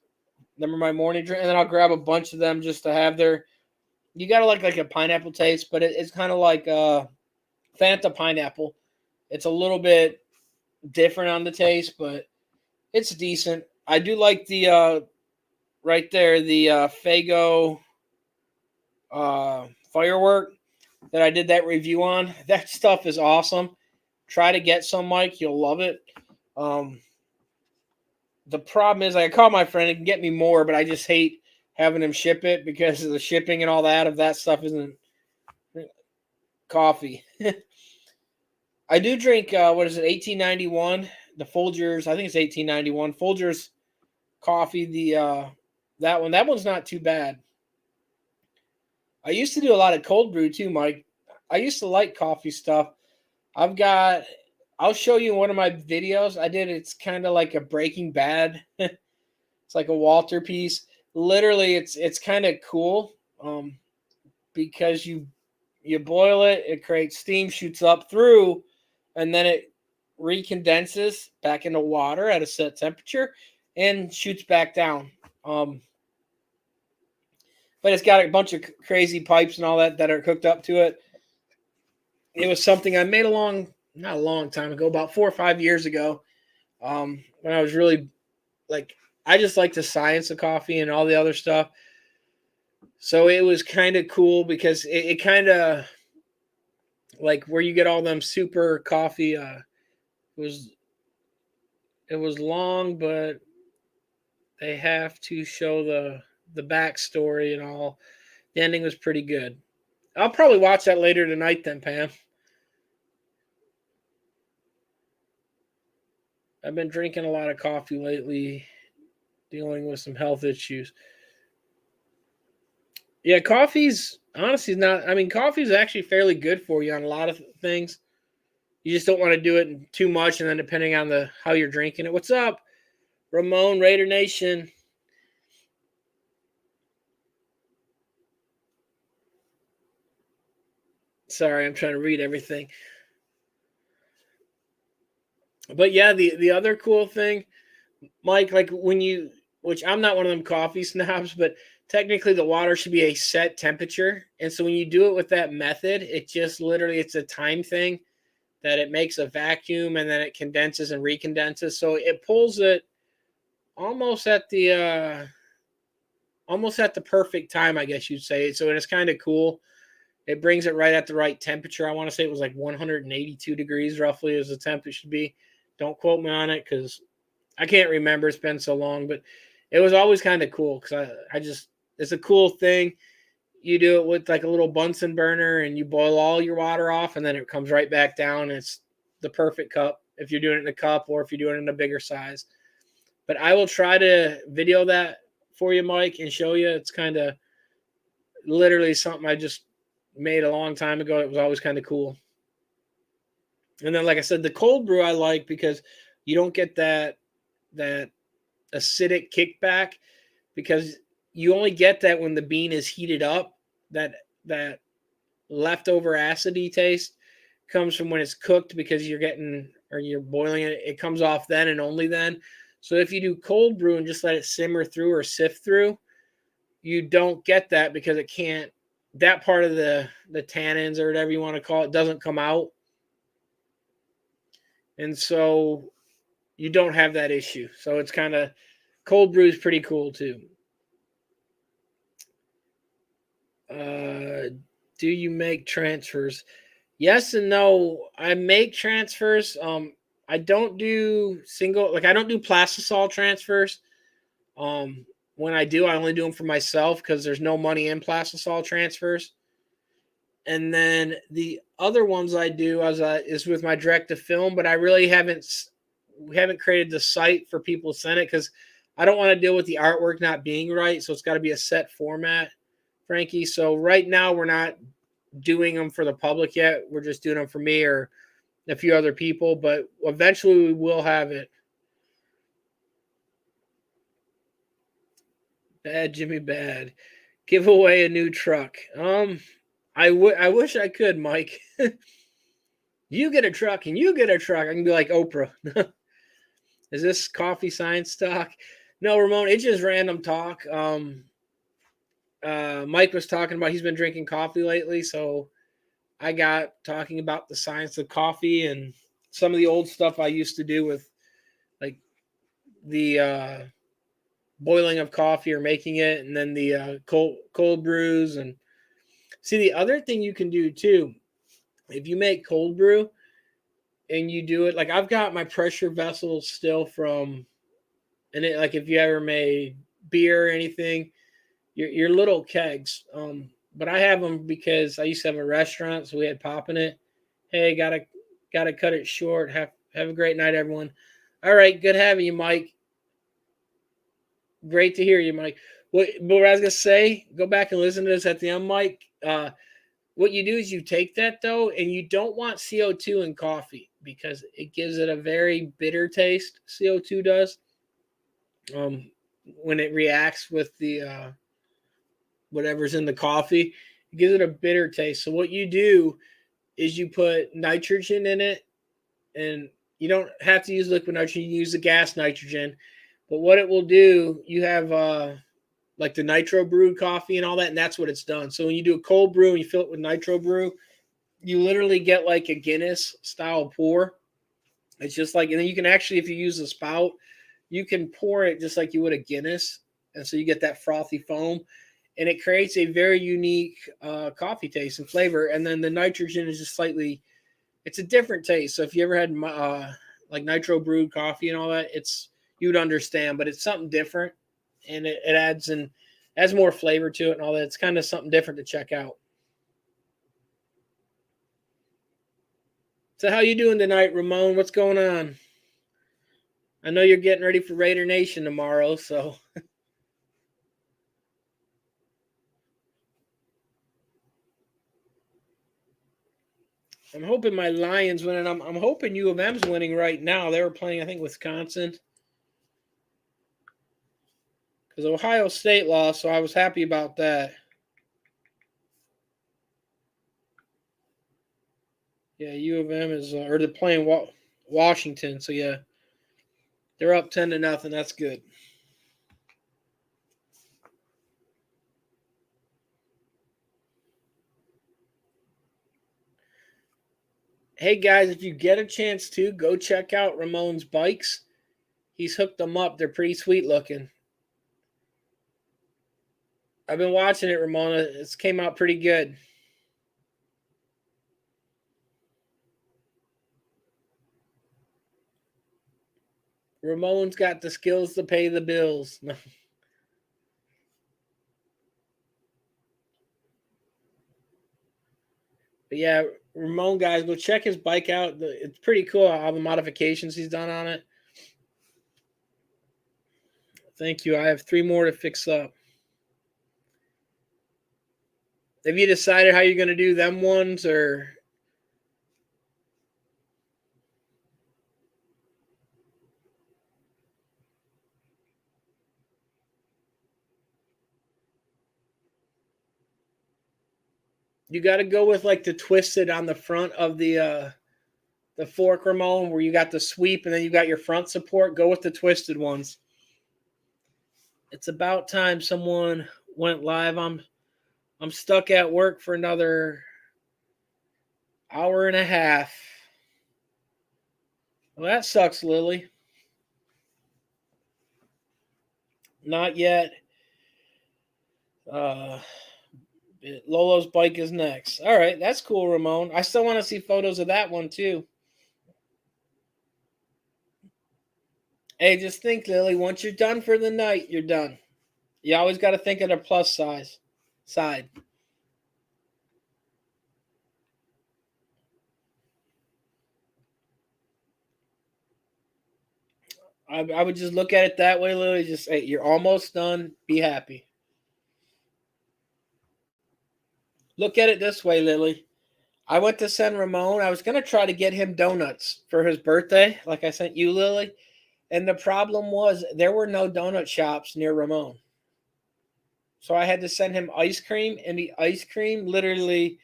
Them are my morning drink, and then I'll grab a bunch of them just to have their. You gotta like a pineapple taste, but it's kind of like Fanta pineapple. It's a little bit different on the taste, but it's decent. I do like the right there the Fago firework that I did that review on. That stuff is awesome. Try to get some, Mike. You'll love it. The problem is I call my friend and can get me more, but I just hate having him ship it because of the shipping and all that. If that stuff isn't coffee. I do drink, what is it, 1891? The Folgers, I think it's 1891. Folgers coffee, that one. That one's not too bad. I used to do a lot of cold brew too, Mike. I used to like coffee stuff. I'll show you one of my videos I did. It's kind of like a Breaking Bad. It's like a Walter piece. Literally, it's kind of cool because you boil it, it creates steam, shoots up through, and then it recondenses back into water at a set temperature and shoots back down. But it's got a bunch of crazy pipes and all that are hooked up to it. It was something I made not a long time ago, about 4 or 5 years ago, when I was really like, I just like the science of coffee and all the other stuff. So it was kind of cool because it kind of like where you get all them super coffee. It was long, but they have to show the backstory and all. The ending was pretty good. I'll probably watch that later tonight then, Pam. I've been drinking a lot of coffee lately, dealing with some health issues. Yeah, coffee's honestly not. I mean, coffee's actually fairly good for you on a lot of things. You just don't want to do it too much, and then depending on how you're drinking it. What's up, Ramon Raider Nation? Sorry, I'm trying to read everything. But yeah, the other cool thing, Mike, like which I'm not one of them coffee snobs, but technically the water should be a set temperature. And so when you do it with that method, it just literally, it's a time thing that it makes a vacuum and then it condenses and recondenses. So it pulls it almost at the perfect time, I guess you'd say. So it's kind of cool. It brings it right at the right temperature. I want to say it was like 182 degrees roughly as the temp it should be. Don't quote me on it because I can't remember. It's been so long, but it was always kind of cool because it's a cool thing. You do it with like a little Bunsen burner and you boil all your water off and then it comes right back down. It's the perfect cup if you're doing it in a cup or if you're doing it in a bigger size. But I will try to video that for you, Mike, and show you. It's kind of literally something I just made a long time ago. It was always kind of cool. And then, like I said, the cold brew I like because you don't get that acidic kickback because you only get that when the bean is heated up. That leftover acidy taste comes from when it's cooked because you're boiling it. It comes off then and only then. So if you do cold brew and just let it simmer through or sift through, you don't get that because it can't. That part of the tannins or whatever you want to call it doesn't come out. And so you don't have that issue. So it's kind of cold brew is pretty cool too. Do you make transfers? Yes and no. I make transfers. I don't do single, like I don't do plastisol transfers. Um, when I do, I only do them for myself because there's no money in plastisol transfers. And then the other ones I do is with my direct to film, but I really haven't created the site for people to send it because I don't want to deal with the artwork not being right. So it's got to be a set format, Frankie. So right now we're not doing them for the public yet. We're just doing them for me or a few other people, but eventually we will have it. Bad Jimmy Bad. Give away a new truck. I wish I could, Mike. You get a truck and you get a truck. I can be like Oprah. Is this coffee science talk? No, Ramon, it's just random talk. Mike was talking about he's been drinking coffee lately, so I got talking about the science of coffee and some of the old stuff I used to do with like the boiling of coffee or making it, and then the cold brews. And see, the other thing you can do too, if you make cold brew and you do it, like I've got my pressure vessels still from, and it, like if you ever made beer or anything, your little kegs. But I have them because I used to have a restaurant, so we had pop in it. Hey, gotta cut it short. Have a great night, everyone. All right, good having you, Mike. Great to hear you, Mike. What I was gonna say, go back and listen to this at the end, Mike. What you do is you take that though, and you don't want CO2 in coffee because it gives it a very bitter taste. CO2 does. When it reacts with the whatever's in the coffee, it gives it a bitter taste. So what you do is you put nitrogen in it, and you don't have to use liquid nitrogen. You use the gas nitrogen. But what it will do, you have like the nitro brewed coffee and all that, and that's what it's done. So when you do a cold brew and you fill it with nitro brew, you literally get like a Guinness style pour. It's just like, and then you can actually, if you use a spout, you can pour it just like you would a Guinness, and so you get that frothy foam, and it creates a very unique coffee taste and flavor. And then the nitrogen is just slightly, it's a different taste. So if you ever had like nitro brewed coffee and all that, you'd understand, but it's something different, and it adds more flavor to it and all that. It's kind of something different to check out. So how you doing tonight, Ramon? What's going on? I know you're getting ready for Raider Nation tomorrow, so I'm hoping my Lions win, and I'm hoping U of M's winning right now. They were playing, I think, Wisconsin, because Ohio State lost, so I was happy about that. Yeah, U of M is, or they're playing Washington, so yeah, they're up 10-0. That's good. Hey guys, if you get a chance to go check out Ramon's bikes, he's hooked them up. They're pretty sweet looking. I've been watching it, Ramona. It's came out pretty good. Ramon's got the skills to pay the bills. But yeah, Ramon, guys, go check his bike out. It's pretty cool, all the modifications he's done on it. Thank you. I have 3 more to fix up. Have you decided how you're going to do them ones, or? You got to go with like the twisted on the front of the fork, Ramon, where you got the sweep and then you got your front support. Go with the twisted ones. It's about time someone went live. I'm stuck at work for another hour and a half. Well, that sucks, Lily. Not yet. Lolo's bike is next. All right, that's cool, Ramon. I still want to see photos of that one too. Hey, just think, Lily. Once you're done for the night, you're done. You always got to think of the plus size side. I would just look at it that way, Lily. Just say, you're almost done. Be happy. Look at it this way, Lily. I went to send Ramon. I was going to try to get him donuts for his birthday, like I sent you, Lily. And the problem was there were no donut shops near Ramon. So I had to send him ice cream. And the ice cream, literally,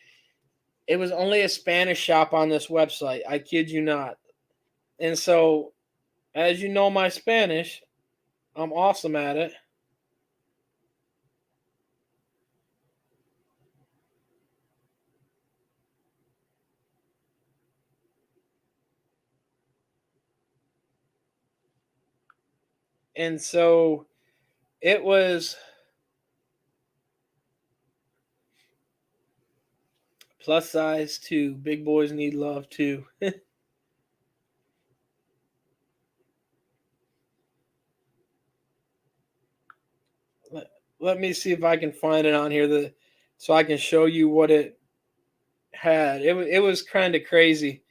it was only a Spanish shop on this website. I kid you not. And so, as you know my Spanish, I'm awesome at it. And so it was plus size too. Big boys need love too. Let me see if I can find it on here so I can show you what it had. It was kind of crazy.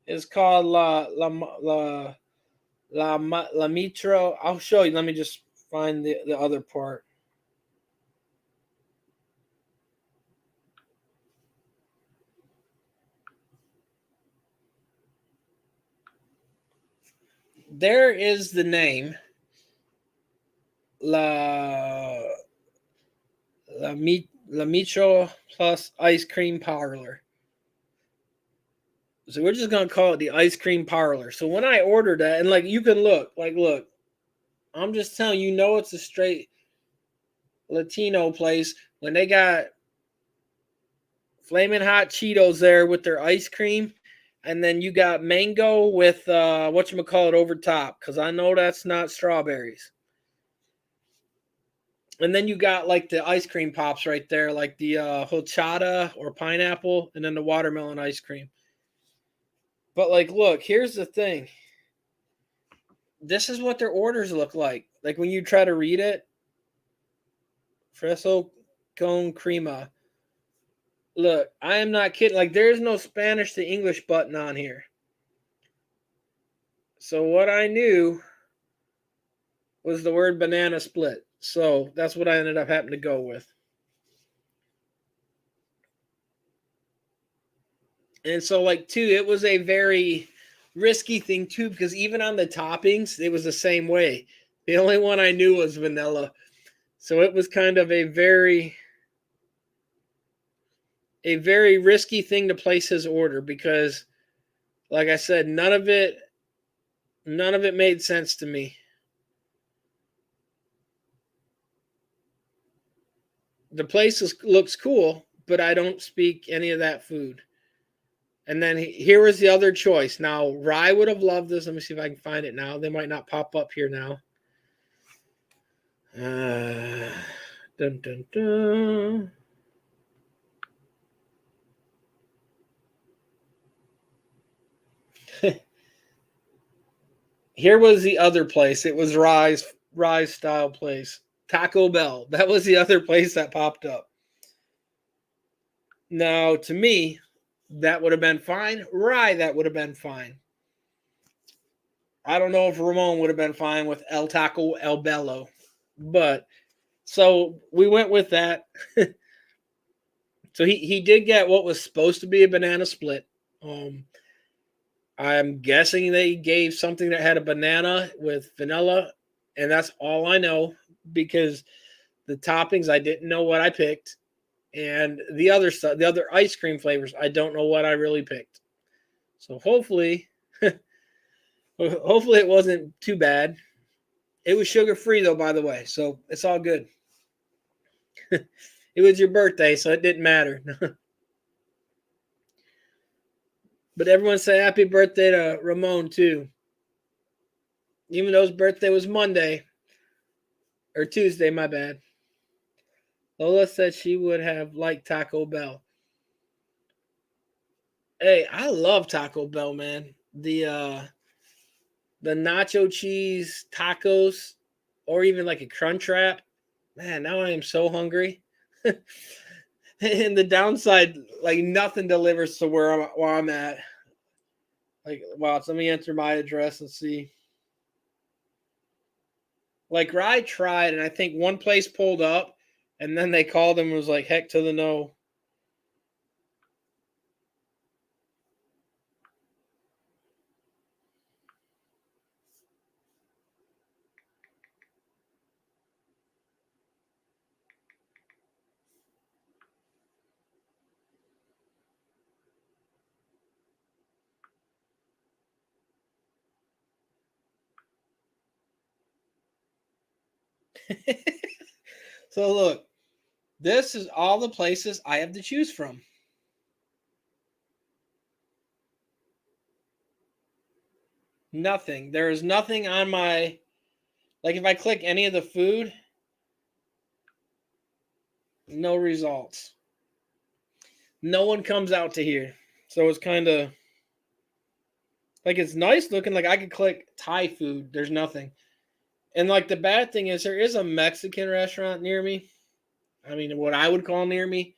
It's called La Mitro. I'll show you. Let me just find the other part. There is the name La La Mitro plus ice cream parlor. So we're just gonna call it the ice cream parlor. So when I ordered that, and like you can look, I'm just telling you, it's a straight Latino place when they got flaming hot Cheetos there with their ice cream, and then you got mango with whatchamacallit over top, because I know that's not strawberries. And then you got like the ice cream pops right there, like the horchata or pineapple, and then the watermelon ice cream. But like, look, here's the thing. This is what their orders look like. Like when you try to read it, Fresco con crema. Look, I am not kidding. Like there is no Spanish to English button on here. So what I knew was the word banana split. So that's what I ended up having to go with. And so like too, it was a very risky thing too, because even on the toppings, it was the same way. The only one I knew was vanilla. So it was kind of a very risky thing to place his order because like I said, none of it made sense to me. The place looks cool, but I don't speak any of that food. And then here was the other choice. Now, Rye would have loved this. Let me see if I can find it now. They might not pop up here now. Dun, dun, dun. Here was the other place. It was Rye's style place. Taco Bell. That was the other place that popped up. Now, to me, that would have been fine. Rye, that would have been fine. I don't know if Ramon would have been fine with El Taco El Bello. But so we went with that. So he did get what was supposed to be a banana split. I'm guessing they gave something that had a banana with vanilla, and that's all I know because the toppings I didn't know what I picked, and the other stuff, the other ice cream flavors, I don't know what I really picked. So hopefully, hopefully it wasn't too bad. It was sugar free though, by the way, so it's all good. It was your birthday, so it didn't matter. But everyone say happy birthday to Ramon too. Even though his birthday was Monday or Tuesday, my bad. Lola said she would have liked Taco Bell. Hey, I love Taco Bell, man. The nacho cheese tacos, or even like a crunch wrap. Man, now I am so hungry. And the downside, like nothing delivers to where I'm at. Like, wow, so let me enter my address and see. Like, I tried, and I think one place pulled up, and then they called and was like, heck to the no. So, look, this is all the places I have to choose from. Nothing. There is nothing on my, like, if I click any of the food, no results. No one comes out to here. So it's kind of like it's nice looking. Like I could click Thai food. There's nothing. And like the bad thing is there is a Mexican restaurant near me. I mean, what I would call near me.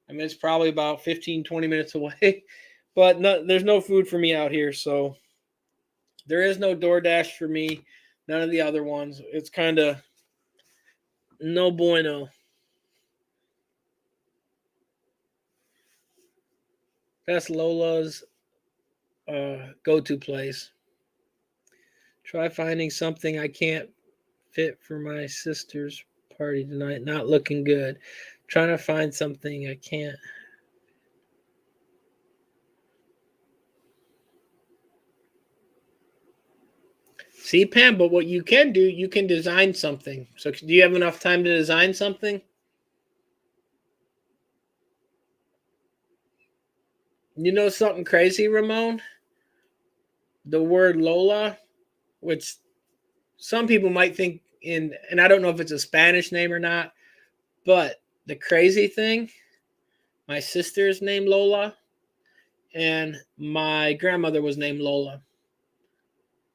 I mean, it's probably about 15, 20 minutes away. But no, there's no food for me out here. So there is no DoorDash for me. None of the other ones. It's kind of no bueno. That's Lola's go-to place. Try finding something I can't fit for my sister's party tonight. Not looking good. Trying to find something I can't. See, Pam, but what you can do, you can design something. So do you have enough time to design something? You know something crazy, Ramon? The word Lola, which some people might think and I don't know if it's a Spanish name or not, but the crazy thing, my sister's named Lola, and my grandmother was named Lola.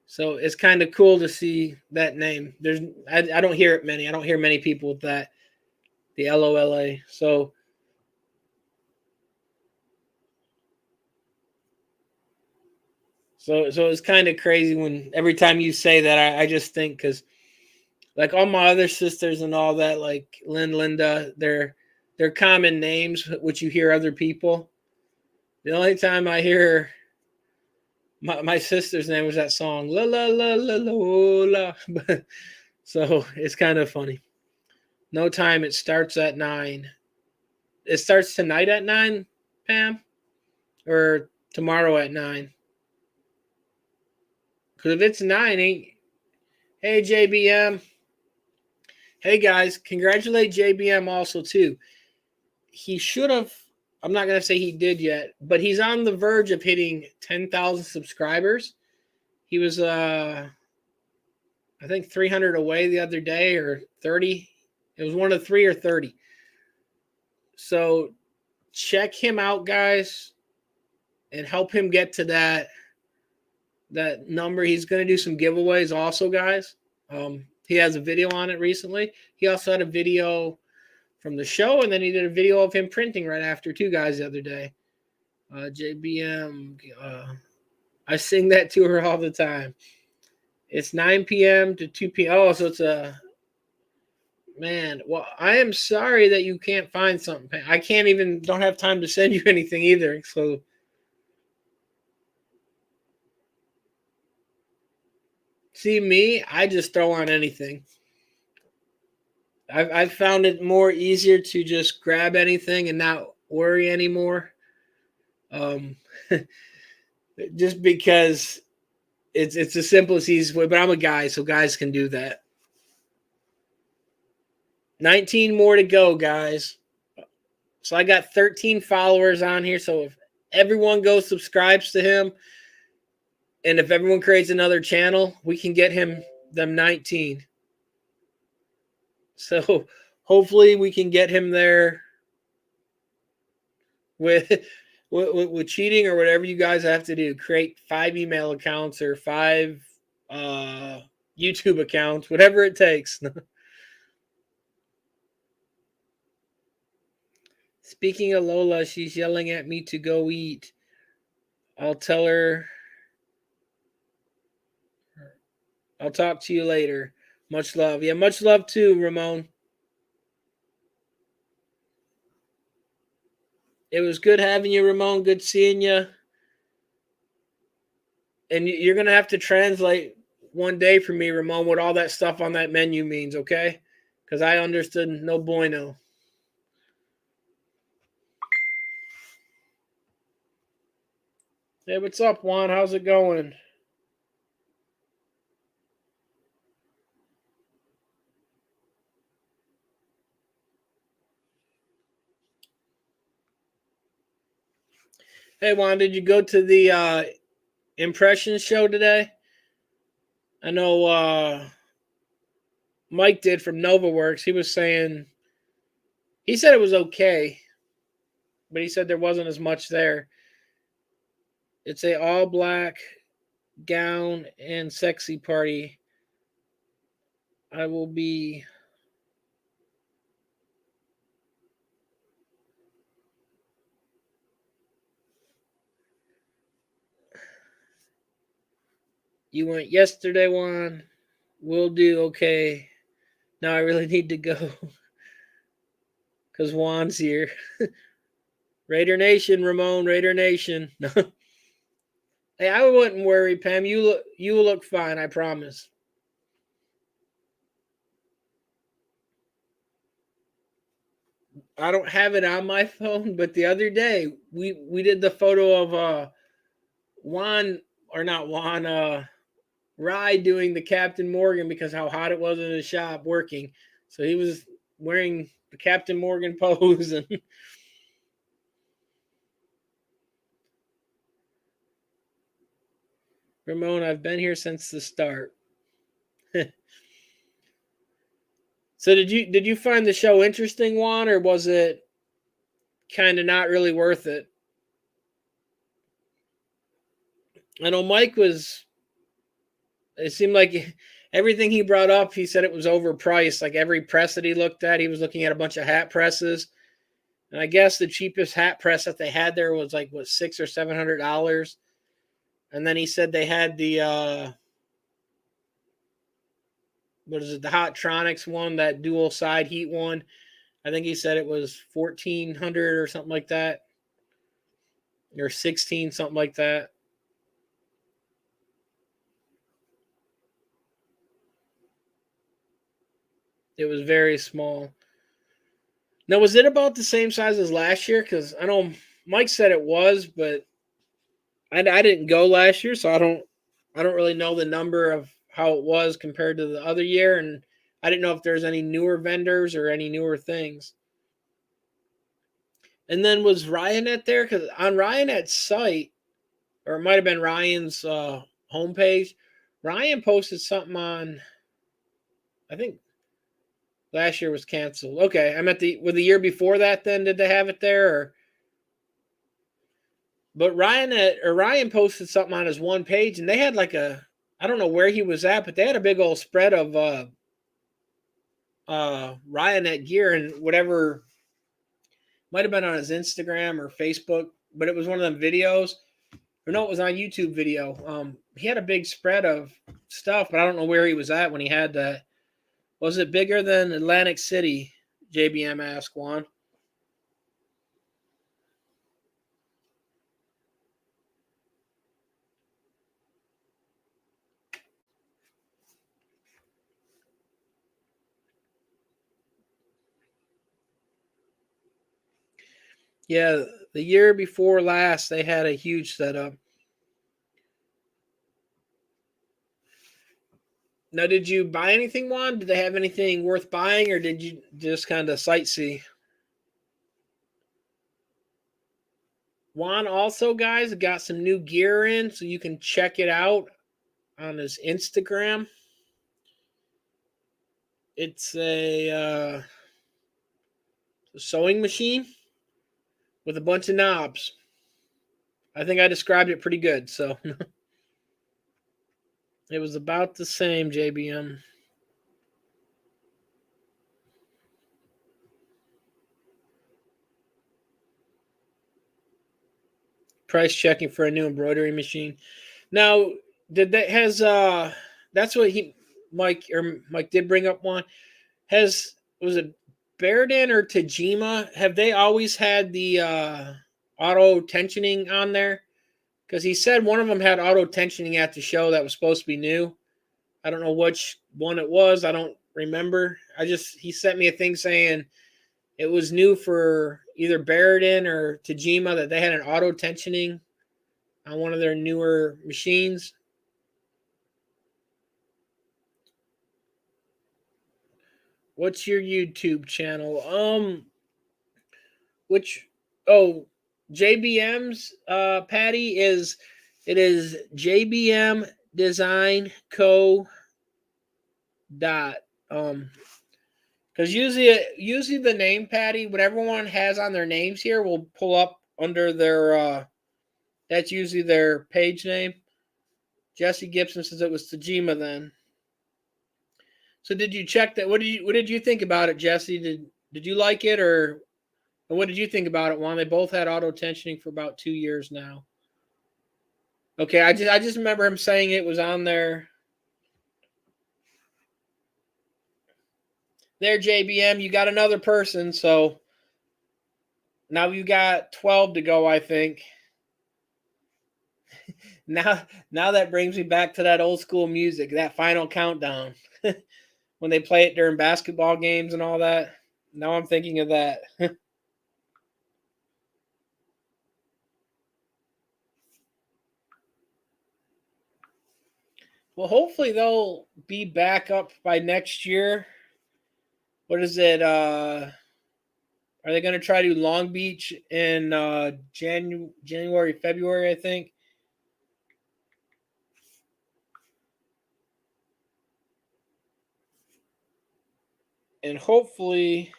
So it's kind of cool to see that name. I don't hear it many. I don't hear many people with that, the LOLA. So it's kind of crazy when every time you say that, I just think because like all my other sisters and all that, like Linda, they're common names which you hear other people. The only time I hear my sister's name was that song la la la la la la. So it's kind of funny. No time. It starts at 9. It starts tonight at 9, Pam, or tomorrow at 9. Because if it's 9, ain't. Hey JBM. Hey guys, congratulate JBM also too. He should have. I'm not gonna say he did yet, but he's on the verge of hitting 10,000 subscribers. He was I think 300 away the other day or 30. It was one of 3 or 30. So check him out, guys, and help him get to that number. He's going to do some giveaways also, guys. He has a video on it recently. He also had a video from the show, and then he did a video of him printing right after too, guys, the other day. JBM, I sing that to her all the time. It's 9 p.m. to 2 p.m. Oh, so it's a man. Well, I am sorry that you can't find something. I don't have time to send you anything either. So see me, I just throw on anything. I've found it more easier to just grab anything and not worry anymore. Just because it's the simplest, easiest way. But I'm a guy, so guys can do that. 19 more to go, guys. So I got 13 followers on here. So if everyone goes subscribes to him, and if everyone creates another channel, we can get them 19. So hopefully we can get him there with with cheating or whatever you guys have to do. Create 5 email accounts or 5 YouTube accounts, whatever it takes. Speaking of Lola, she's yelling at me to go eat. I'll tell her. I'll talk to you later. Much love. Yeah, much love too, Ramon. It was good having you, Ramon. Good seeing you. And you're going to have to translate one day for me, Ramon, what all that stuff on that menu means, okay? Because I understood no bueno. Hey, what's up, Juan? How's it going? Hey, Juan, did you go to the impression show today? I know Mike did from NovaWorks. He said it was okay, but he said there wasn't as much there. It's a all black gown and sexy party. I will be. You went yesterday, Juan. We'll do okay. Now I really need to go because Juan's here. Raider Nation, Ramon, Raider Nation. Hey, I wouldn't worry, Pam. You will look fine, I promise. I don't have it on my phone, but the other day we did the photo of Juan or not Juan Rye doing the Captain Morgan because how hot it was in the shop working. So he was wearing the Captain Morgan pose and Ramon, I've been here since the start. So did you find the show interesting, Juan, or was it kind of not really worth it? I know Mike was. It seemed like everything he brought up, he said it was overpriced. Like every press that he looked at, he was looking at a bunch of hat presses, and I guess the cheapest hat press that they had there was like what $600 or $700. And then he said they had the what is it, the Hottronics one, that dual side heat one. I think he said it was 1400 or something like that, or 16, something like that. It was very small. Now, was it about the same size as last year? Because I know Mike said it was, but I didn't go last year, so I don't really know the number of how it was compared to the other year, and I didn't know if there's any newer vendors or any newer things. And then was Ryanet there? Because on Ryanet's site, or it might have been Ryan's homepage, Ryan posted something on. I think last year was canceled. Okay, I'm at the year before that. Then did they have it there? Or, but Ryan posted something on his one page, and they had like a, I don't know where he was at, but they had a big old spread of Ryanet gear and whatever, might have been on his Instagram or Facebook, but it was one of them videos. Or no, it was on YouTube video. He had a big spread of stuff, but I don't know where he was at when he had that. Was it bigger than Atlantic City? JBM asked Juan. Yeah, the year before last, they had a huge setup. Now, did you buy anything, Juan? Did they have anything worth buying, or did you just kind of sightsee? Juan also, guys, got some new gear in, so you can check it out on his Instagram. It's a sewing machine with a bunch of knobs. I think I described it pretty good, so it was about the same, JBM. Price checking for a new embroidery machine. Now, did that has that's what Mike did bring up one. Was it Baradin or Tajima? Have they always had the auto tensioning on there? Because he said one of them had auto tensioning at the show that was supposed to be new. I don't know which one it was. I don't remember. He sent me a thing saying it was new for either Baradin or Tajima that they had an auto tensioning on one of their newer machines. What's your YouTube channel? JBM's Patty is JBM Design Co. Dot because usually the name Patty, what everyone has on their names here will pull up under their that's usually their page name. Jesse Gibson says it was Tajima then. So did you check that? What did you think about it, Jesse? Did you like it, or what did you think about it, Juan? They both had auto tensioning for about 2 years now. Okay, I just remember him saying it was on there. There, JBM, you got another person, so now you got 12 to go, I think. Now that brings me back to that old school music, that final countdown. When they play it during basketball games and all that. Now I'm thinking of that. Well, hopefully they'll be back up by next year. What is it? Are they going to try to do Long Beach in January, February, I think? And hopefully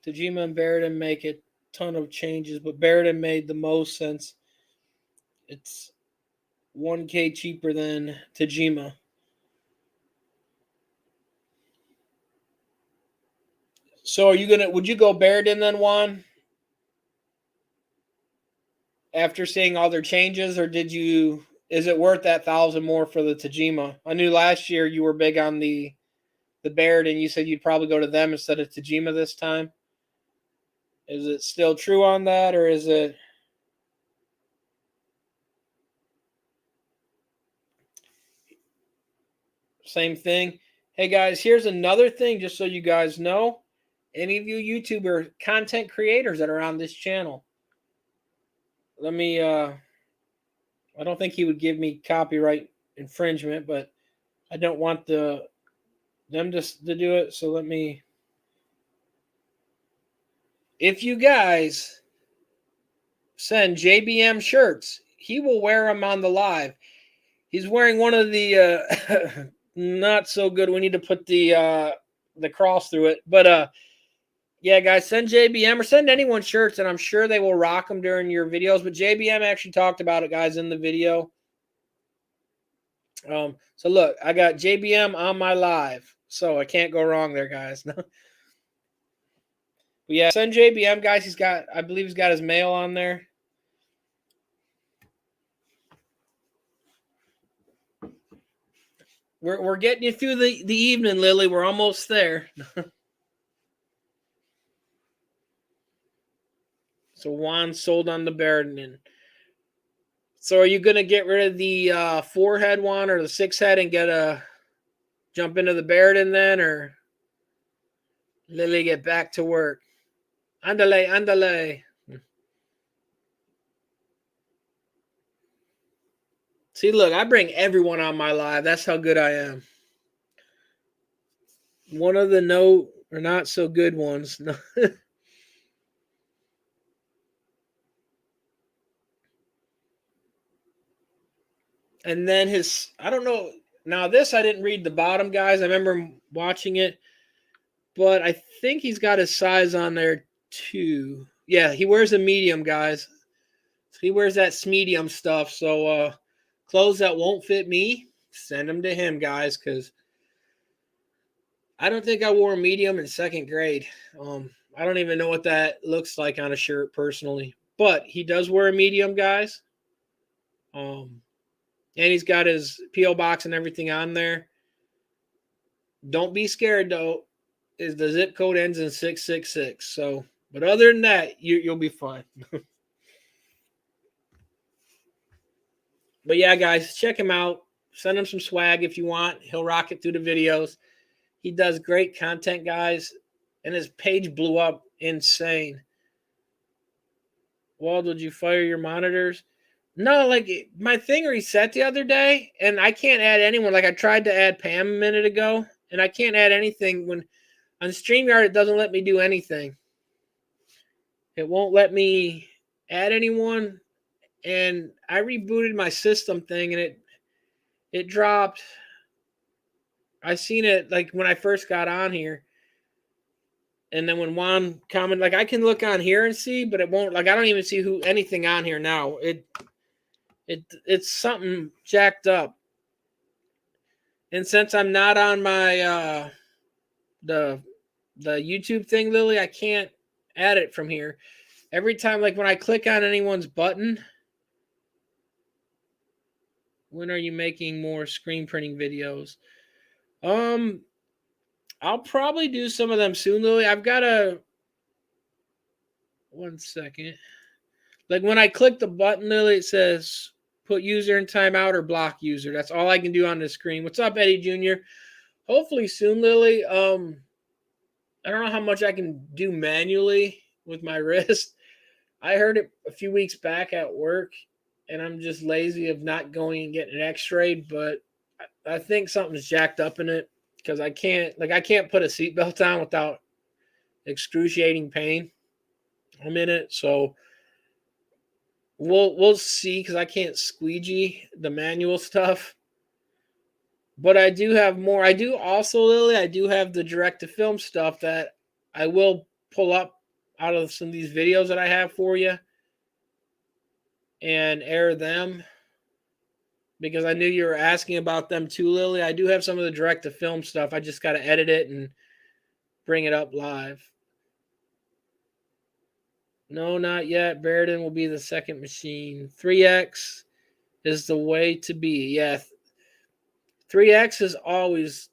Tajima and Baradin make a ton of changes, but Baradin made the most since it's $1K cheaper than Tajima. So would you go Baradin then, Juan? After seeing all their changes, or is it worth that 1,000 more for the Tajima? I knew last year you were big on the Baradin. You said you'd probably go to them instead of Tajima this time. Is it still true on that, or is it same thing? Hey guys, here's another thing just so you guys know. Any of you YouTuber content creators that are on this channel, let me I don't think he would give me copyright infringement, but I don't want them to do it, so let me. If you guys send JBM shirts, he will wear them on the live. He's wearing one of the not so good. We need to put the cross through it, but yeah, guys, send JBM or send anyone shirts, and I'm sure they will rock them during your videos. But JBM actually talked about it, guys, in the video. So look, I got JBM on my live, so I can't go wrong there, guys. But yeah, send JBM, guys. I believe he's got his mail on there. We're getting you through the evening, Lily. We're almost there. So Juan sold on the Baradin. So are you gonna get rid of the 4-head one or the 6-head and jump into the Baradin then, or Lily get back to work? Andale. See, look, I bring everyone on my live. That's how good I am. One of the no or not so good ones. And then I don't know. Now, this, I didn't read the bottom, guys. I remember watching it, but I think he's got his size on there too. Yeah, he wears a medium, guys. He wears that medium stuff. So, clothes that won't fit me, send them to him, guys, because I don't think I wore a medium in second grade. I don't even know what that looks like on a shirt personally, but he does wear a medium, guys. And he's got his PO box and everything on there. Don't be scared though. Is the zip code ends in 666. So, but other than that, you'll be fine. But yeah, guys, check him out. Send him some swag if you want. He'll rock it through the videos. He does great content, guys, and his page blew up insane. Waldo, did you fire your monitors? No, like my thing reset the other day, and I can't add anyone. Like I tried to add Pam a minute ago, and I can't add anything when on StreamYard it doesn't let me do anything. It won't let me add anyone, and I rebooted my system thing, and it dropped. I seen it like when I first got on here, and then when Juan commented, like I can look on here and see, but it won't. Like I don't even see anything on here now. It's something jacked up. And since I'm not on my the YouTube thing, Lily, I can't add it from here. Every time, like when I click on anyone's button, when are you making more screen printing videos? I'll probably do some of them soon, Lily. I've got a 1 second. Like when I click the button, Lily, it says put user in timeout or block user. That's all I can do on the screen. What's up, Eddie Jr.? Hopefully soon, Lily. I don't know how much I can do manually with my wrist. I heard it a few weeks back at work, and I'm just lazy of not going and getting an X-rayed. But I think something's jacked up in it because I can't put a seatbelt on without excruciating pain. I'm in it, so we'll see because I can't squeegee the manual stuff. But I do have more. I do also, Lily, I do have the direct to film stuff that I will pull up out of some of these videos that I have for you and air them because I knew you were asking about them too, Lily. I do have some of the direct to film stuff. I just got to edit it and bring it up live. No, not yet. Barrington will be the second machine. 3X is the way to be. Yeah. 3X is always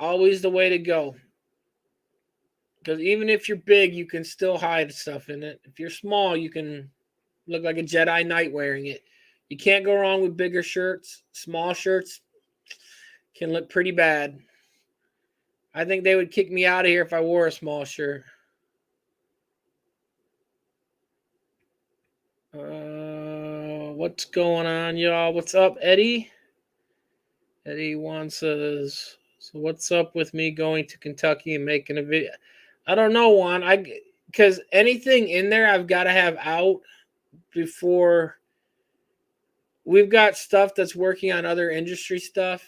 the way to go. Because even if you're big, you can still hide stuff in it. If you're small, you can look like a Jedi Knight wearing it. You can't go wrong with bigger shirts. Small shirts can look pretty bad. I think they would kick me out of here if I wore a small shirt. What's going on, y'all? What's up, Eddie? Eddie wants us. So what's up with me going to Kentucky and making a video? I don't know, Juan. Because anything in there I've got to have out before. We've got stuff that's working on other industry stuff,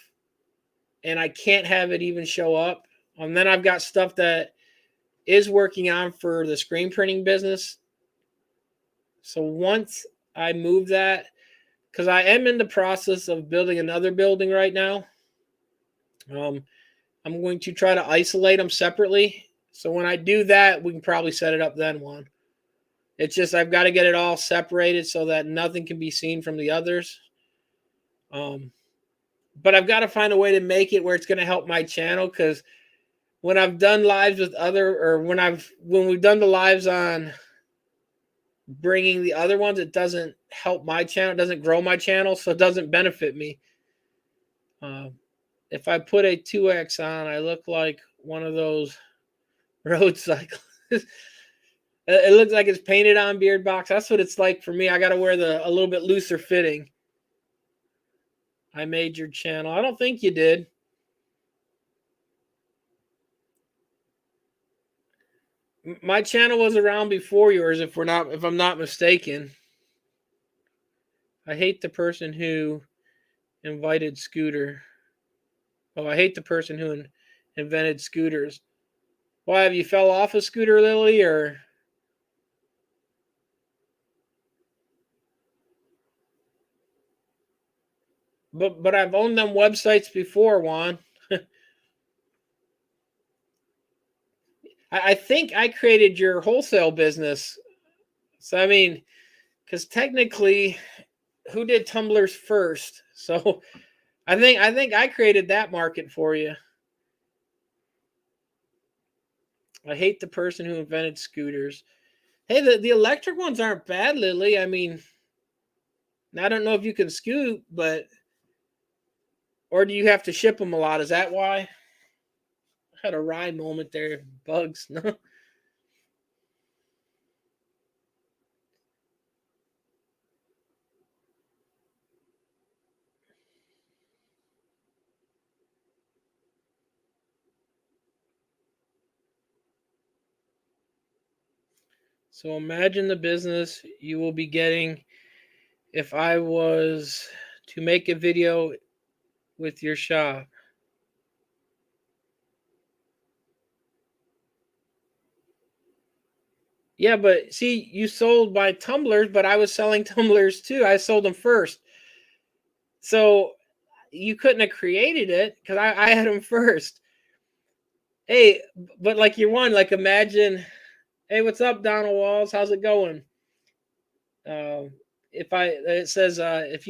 and I can't have it even show up. And then I've got stuff that is working on for the screen printing business. So once I move that, because I am in the process of building another building right now, I'm going to try to isolate them separately. So when I do that, we can probably set it up then, Juan. It's just I've got to get it all separated so that nothing can be seen from the others. But I've got to find a way to make it where it's going to help my channel, because when I've done lives with when we've done the lives on bringing the other ones, it doesn't help my channel, it doesn't grow my channel, so it doesn't benefit me. If I put a 2X on, I look like one of those road cyclists. It looks like it's painted on beard box. That's what it's like for me. I got to wear a little bit looser fitting. I made your channel. I don't think you did. My channel was around before yours, if I'm not mistaken. I hate the person who invited scooter. Oh, I hate the person who invented scooters. Why, have you fell off a scooter, Lily, or? But I've owned them websites before, Juan. I think I created your wholesale business. So I mean, because technically, who did tumblers first? So I think I created that market for you. I hate the person who invented scooters. Hey, the electric ones aren't bad, Lily. I mean, I don't know if you can scoot, but or do you have to ship them a lot? Is that why? I had a ride moment there. Bugs, no. So imagine the business you will be getting if I was to make a video with your shop. Yeah, but see, you sold my tumblers, but I was selling tumblers too. I sold them first. So you couldn't have created it because I had them first. Hey, but like you won, like imagine, hey, what's up, Donald Walls? How's it going? If I it says if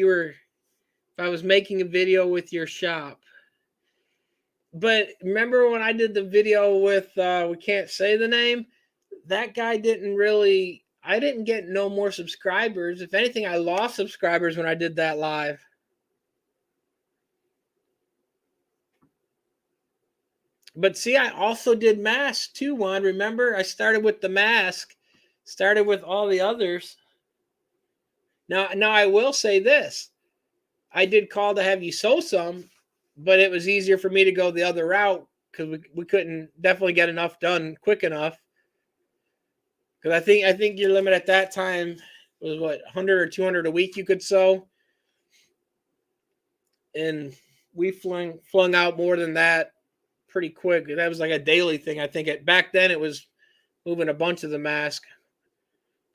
I was making a video with your shop. But remember when I did the video with we can't say the name? That guy didn't really I didn't get no more subscribers. If anything, I lost subscribers when I did that live. But see, I also did masks too, Juan. Remember, I started with the mask, started with all the others. Now I will say this. I did call to have you sew some, but it was easier for me to go the other route because we couldn't definitely get enough done quick enough. Because I think your limit at that time was what 100 or 200 a week you could sew, and we flung out more than that pretty quick. That was like a daily thing. I think back then it was moving a bunch of the mask,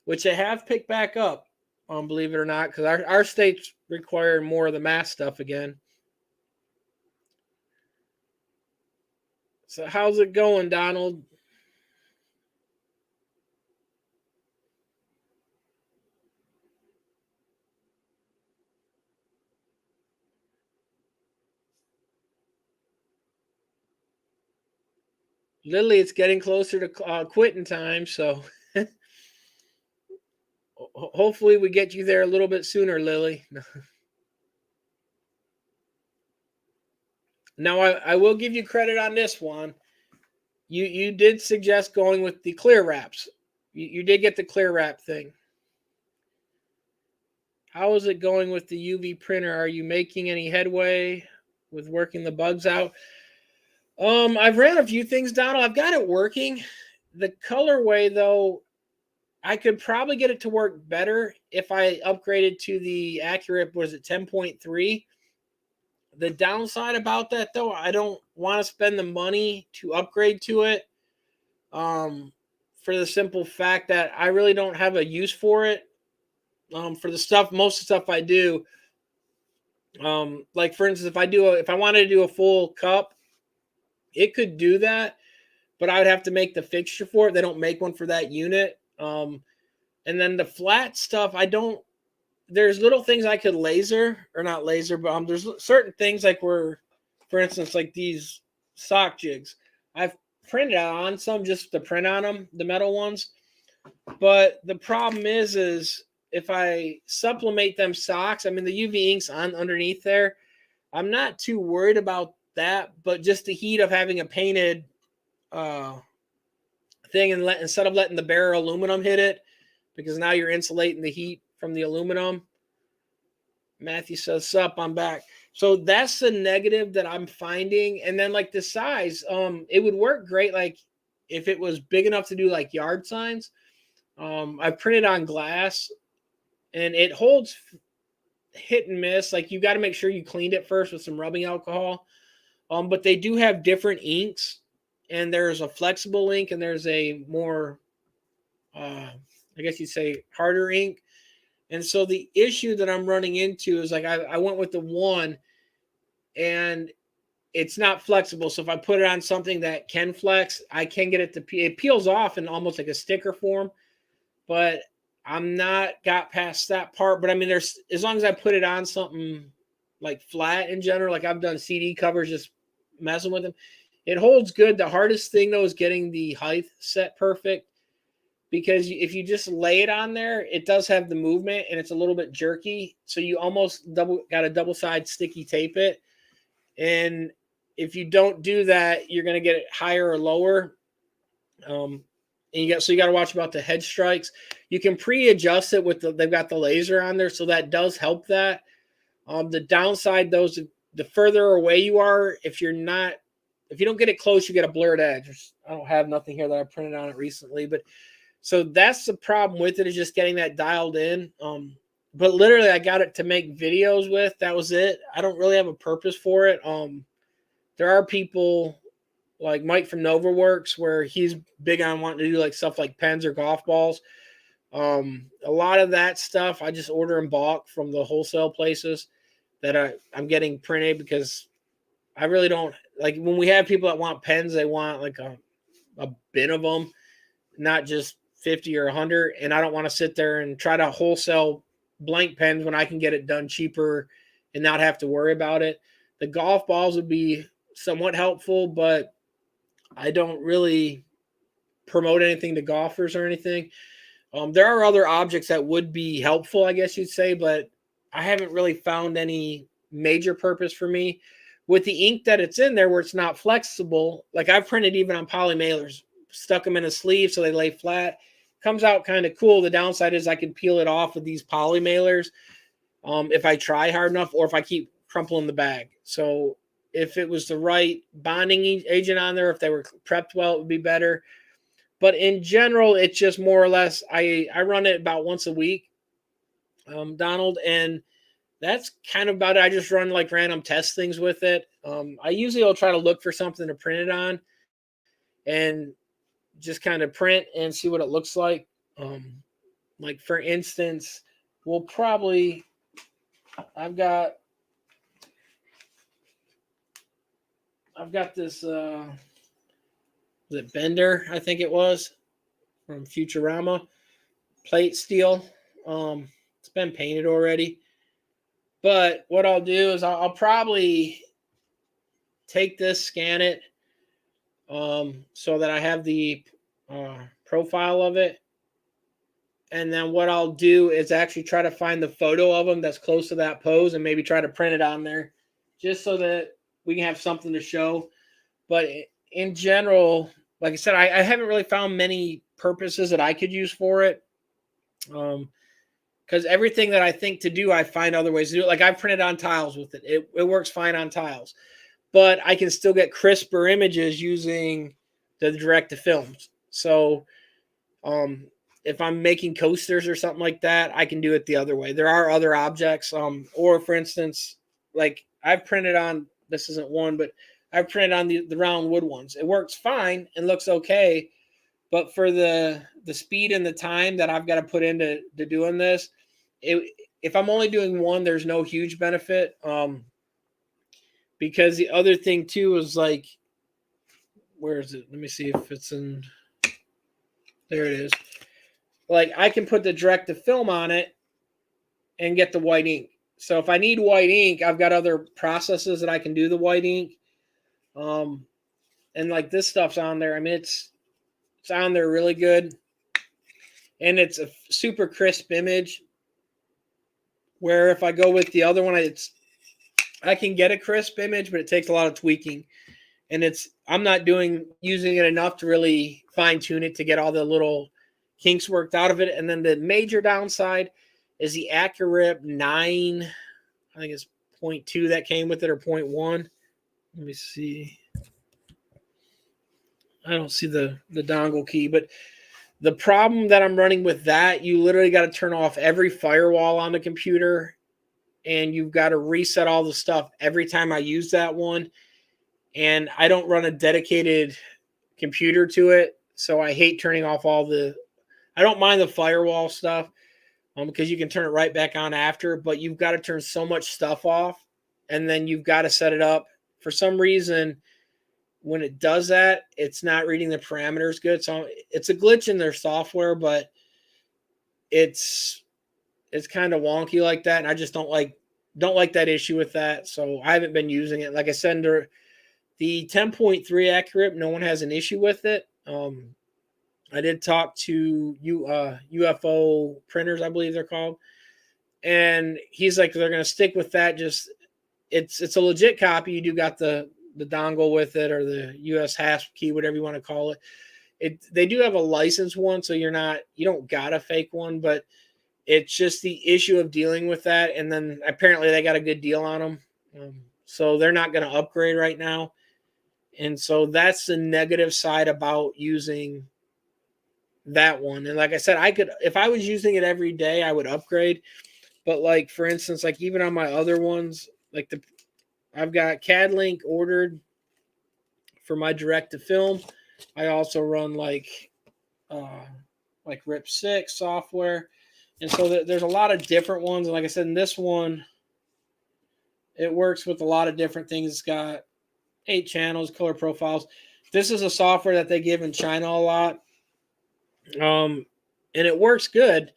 which they have picked back up. Believe it or not, because our states require more of the mask stuff again. So how's it going, Donald? Lily, it's getting closer to quitting time, so hopefully we get you there a little bit sooner, Lily. Now I will give you credit on this one. You did suggest going with the clear wraps. You did get the clear wrap thing. How is it going with the UV printer? Are you making any headway with working the bugs out? I've ran a few things, Donald. I've got it working. The colorway, though, I could probably get it to work better if I upgraded to the accurate, was it 10.3? The downside about that, though, I don't want to spend the money to upgrade to it for the simple fact that I really don't have a use for it. For the stuff, most of the stuff I do, like for instance, if I wanted to do a full cup, it could do that, but I would have to make the fixture for it. They don't make one for that unit. And then the flat stuff, I don't. There's little things I could laser or not laser, but there's certain things like for instance, like these sock jigs. I've printed on some just to print on them, the metal ones. But the problem is if I sublimate them socks, I mean the UV ink's on underneath there. I'm not too worried about that, but just the heat of having a painted uh, thing and instead of letting the bare aluminum hit it, because now you're insulating the heat from the aluminum. Matthew says, "Sup, I'm back." So that's the negative that I'm finding. And then like the size, it would work great like if it was big enough to do like yard signs. I printed on glass, and it holds. hit and miss. Like you got to make sure you cleaned it first with some rubbing alcohol. But they do have different inks, and there's a flexible ink and there's a more, I guess you'd say, harder ink. And so the issue that I'm running into is like I went with the one, and it's not flexible. So if I put it on something that can flex, I can get it to it peels off in almost like a sticker form. But I'm not got past that part. But I mean, there's, as long as I put it on something like flat in general, like I've done CD covers just messing with them, it holds good. The hardest thing though is getting the height set perfect, because if you just lay it on there, it does have the movement and it's a little bit jerky. So you almost got to double side sticky tape it. And if you don't do that, you're going to get it higher or lower. And you got to watch about the head strikes. You can pre-adjust it with they've got the laser on there, so that does help that. The downside, those the further away you are, if you don't get it close, you get a blurred edge. I don't have nothing here that I printed on it recently, but so that's the problem with it, is just getting that dialed in. But literally, I got it to make videos with. That was it. I don't really have a purpose for it. There are people like Mike from NovaWorks where he's big on wanting to do like stuff like pens or golf balls. A lot of that stuff I just order in bulk from the wholesale places that I'm getting printed, because I really don't like when we have people that want pens. They want like a bin of them, not just 50 or 100. And I don't want to sit there and try to wholesale blank pens when I can get it done cheaper and not have to worry about it. The golf balls would be somewhat helpful, but I don't really promote anything to golfers or anything. There are other objects that would be helpful, I guess you'd say, but I haven't really found any major purpose for me. With the ink that it's in there where it's not flexible, like I've printed even on poly mailers, stuck them in a sleeve so they lay flat. Comes out kind of cool. The downside is I can peel it off with these poly mailers if I try hard enough, or if I keep crumpling the bag. So if it was the right bonding agent on there, if they were prepped well, it would be better. But in general, it's just more or less, I run it about once a week, Donald, and that's kind of about it. I just run like random test things with it. I usually will try to look for something to print it on and just kind of print and see what it looks like. Like for instance, I've got this, the Bender, I think it was, from Futurama, plate steel. It's been painted already. But what I'll do is I'll probably take this, scan it, so that I have the profile of it. And then what I'll do is actually try to find the photo of them that's close to that pose and maybe try to print it on there just so that we can have something to show. But in general, like I said, I haven't really found many purposes that I could use for it. Because everything that I think to do, I find other ways to do it. Like I've printed on tiles with it. It works fine on tiles. But I can still get crisper images using the direct-to-films. So if I'm making coasters or something like that, I can do it the other way. There are other objects. Or, for instance, like I've printed on, this isn't one, but I've printed on the round wood ones. It works fine and looks okay. But for the speed and the time that I've got to put into doing this, if I'm only doing one, there's no huge benefit. Because the other thing too is like, where is it? Let me see if it's in. There it is. Like I can put the direct to film on it and get the white ink. So if I need white ink, I've got other processes that I can do the white ink. And like this stuff's on there. I mean, it's on there really good. And it's a super crisp image. Where if I go with the other one, I can get a crisp image, but it takes a lot of tweaking. And I'm not using it enough to really fine tune it to get all the little kinks worked out of it. And then the major downside is the Accurate 9, I think it's 0.2 that came with it, or 0.1. Let me see. I don't see the dongle key, but the problem that I'm running with that, you literally got to turn off every firewall on the computer and you've got to reset all the stuff every time I use that one. And I don't run a dedicated computer to it, so I hate turning off all the. I don't mind the firewall stuff because you can turn it right back on after, but you've got to turn so much stuff off, and then you've got to set it up. For some reason, when it does that, it's not reading the parameters good. So it's a glitch in their software, but it's kind of wonky like that, and I just don't like that issue with that. So I haven't been using it. Like I said, the 10.3 accurate, no one has an issue with it. I did talk to UFO printers, I believe they're called, and he's like, they're going to stick with that. Just it's a legit copy. You do got the dongle with it, or the US hasp key, whatever you want to call it. They do have a licensed one, so you don't got a fake one, but it's just the issue of dealing with that. And then apparently they got a good deal on them, so they're not going to upgrade right now. And so that's the negative side about using that one. And like I said, if I was using it every day, I would upgrade. But like, for instance, like even on my other ones, like I've got CAD-Link ordered for my direct to film. I also run like RIP 6 software. And so there's a lot of different ones. And like I said, in this one, it works with a lot of different things. It's got 8 channels, color profiles. This is a software that they give in China a lot. And it works good.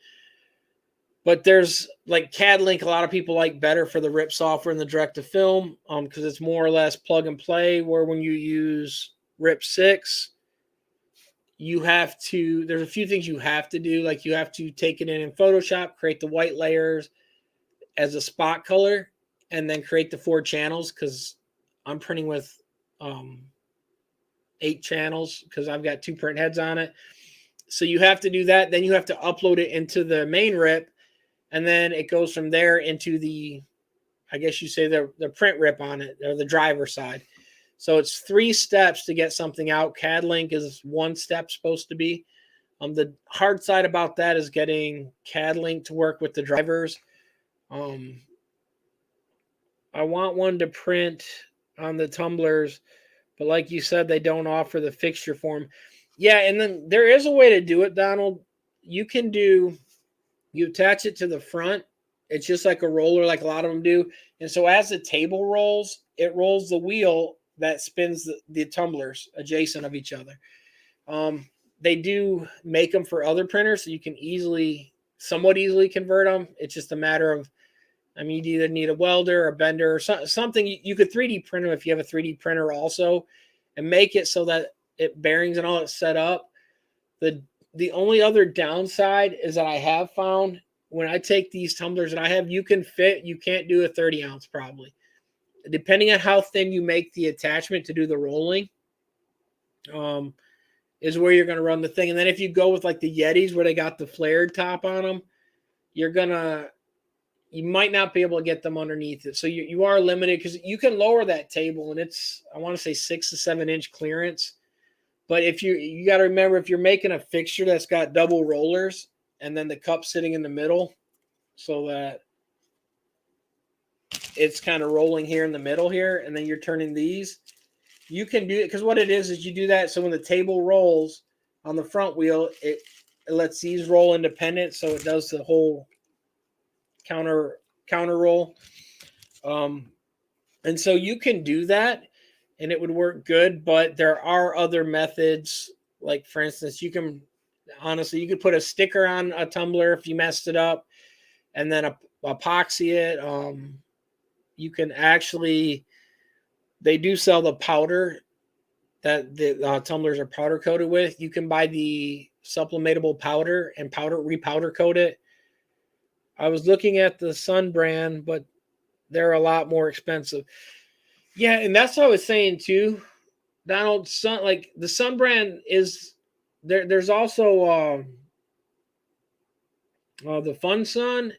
But there's like CAD-Link, a lot of people like better for the RIP software and the direct to film because it's more or less plug and play, where when you use RIP 6, there's a few things you have to do. Like you have to take it in Photoshop, create the white layers as a spot color, and then create the 4 channels, because I'm printing with 8 channels because I've got 2 print heads on it. So you have to do that. Then you have to upload it into the main RIP, and then it goes from there into the, I guess you say the print RIP on it, or the driver side. So it's 3 steps to get something out. CAD-Link is 1 step supposed to be. The hard side about that is getting CAD-Link to work with the drivers. I want one to print on the tumblers, but like you said, they don't offer the fixture form. Yeah, and then there is a way to do it, Donald. You attach it to the front. It's just like a roller, like a lot of them do. And so as the table rolls, it rolls the wheel that spins the tumblers adjacent of each other. They do make them for other printers, so you can somewhat easily convert them. It's just a matter of, you either need a welder or a bender or something. You could 3D print them if you have a 3D printer also, and make it so that bearings and all it's set up. The only other downside is that I have found when I take these tumblers that I have, you can't do a 30 ounce probably. Depending on how thin you make the attachment to do the rolling, is where you're going to run the thing. And then if you go with like the Yetis where they got the flared top on them, you might not be able to get them underneath it. So you are limited, because you can lower that table, and it's, I want to say 6 to 7 inch clearance. But if you got to remember, if you're making a fixture that's got double rollers and then the cup sitting in the middle so that it's kind of rolling here in the middle here, and then you're turning these, you can do it, because what it is you do that so when the table rolls on the front wheel, it lets these roll independent, so it does the whole counter roll. And so you can do that, and it would work good, but there are other methods. Like, for instance, you could put a sticker on a tumbler if you messed it up, and then epoxy it. You can actually, they do sell the powder that the tumblers are powder coated with. You can buy the sublimatable powder and repowder coat it. I was looking at the Sun brand, but they're a lot more expensive. Yeah, and that's what I was saying too, Donald. Like the Sun brand is there. There's also the Fun Sun,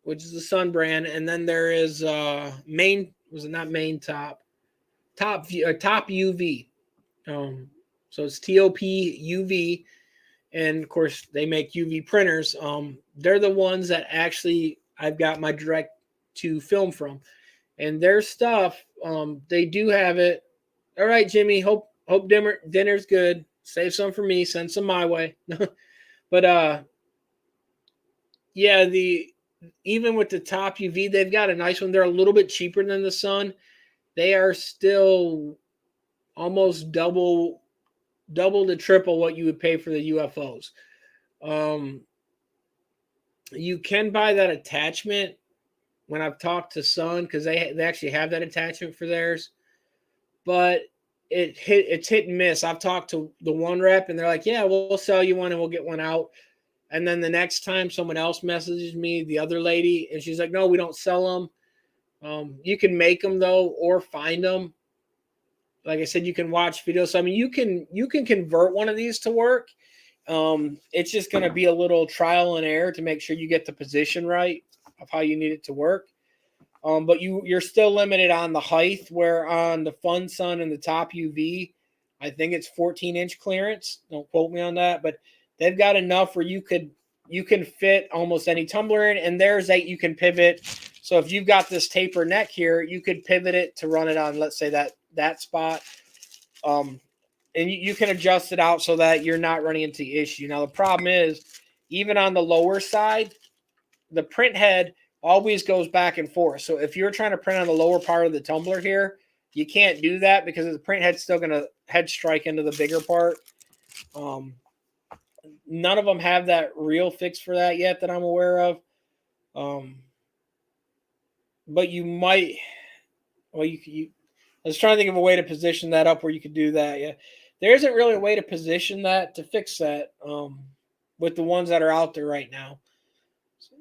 which is the Sun brand, and then there is top UV. So it's TOP UV, and of course they make UV printers. They're the ones that actually I've got my direct to film from. And their stuff, they do have it. All right, Jimmy. Hope dinner's good. Save some for me. Send some my way. But yeah, even with the top UV, they've got a nice one. They're a little bit cheaper than the Sun. They are still almost double to triple what you would pay for the UFOs. You can buy that attachment when I've talked to Sun, because they actually have that attachment for theirs, but it's hit and miss. I've talked to the one rep and they're like, yeah, we'll sell you one and we'll get one out. And then the next time someone else messages me, the other lady, and she's like, no, we don't sell them. You can make them though, or find them. Like I said, you can watch videos. So, I mean, you can convert one of these to work. It's just going to be a little trial and error to make sure you get the position right of how you need it to work. But you're still limited on the height, where on the Fun Sun and the top UV, I think it's 14-inch clearance. Don't quote me on that, but they've got enough where you can fit almost any tumbler in, and there's you can pivot. So if you've got this taper neck here, you could pivot it to run it on, let's say that spot. And you can adjust it out so that you're not running into the issue. Now, the problem is, even on the lower side, the print head always goes back and forth. So if you're trying to print on the lower part of the tumbler here, you can't do that because the print head's still going to head strike into the bigger part. None of them have that real fix for that yet that I'm aware of. But you might, well, I was trying to think of a way to position that up where you could do that. Yeah. There isn't really a way to position that to fix that with the ones that are out there right now.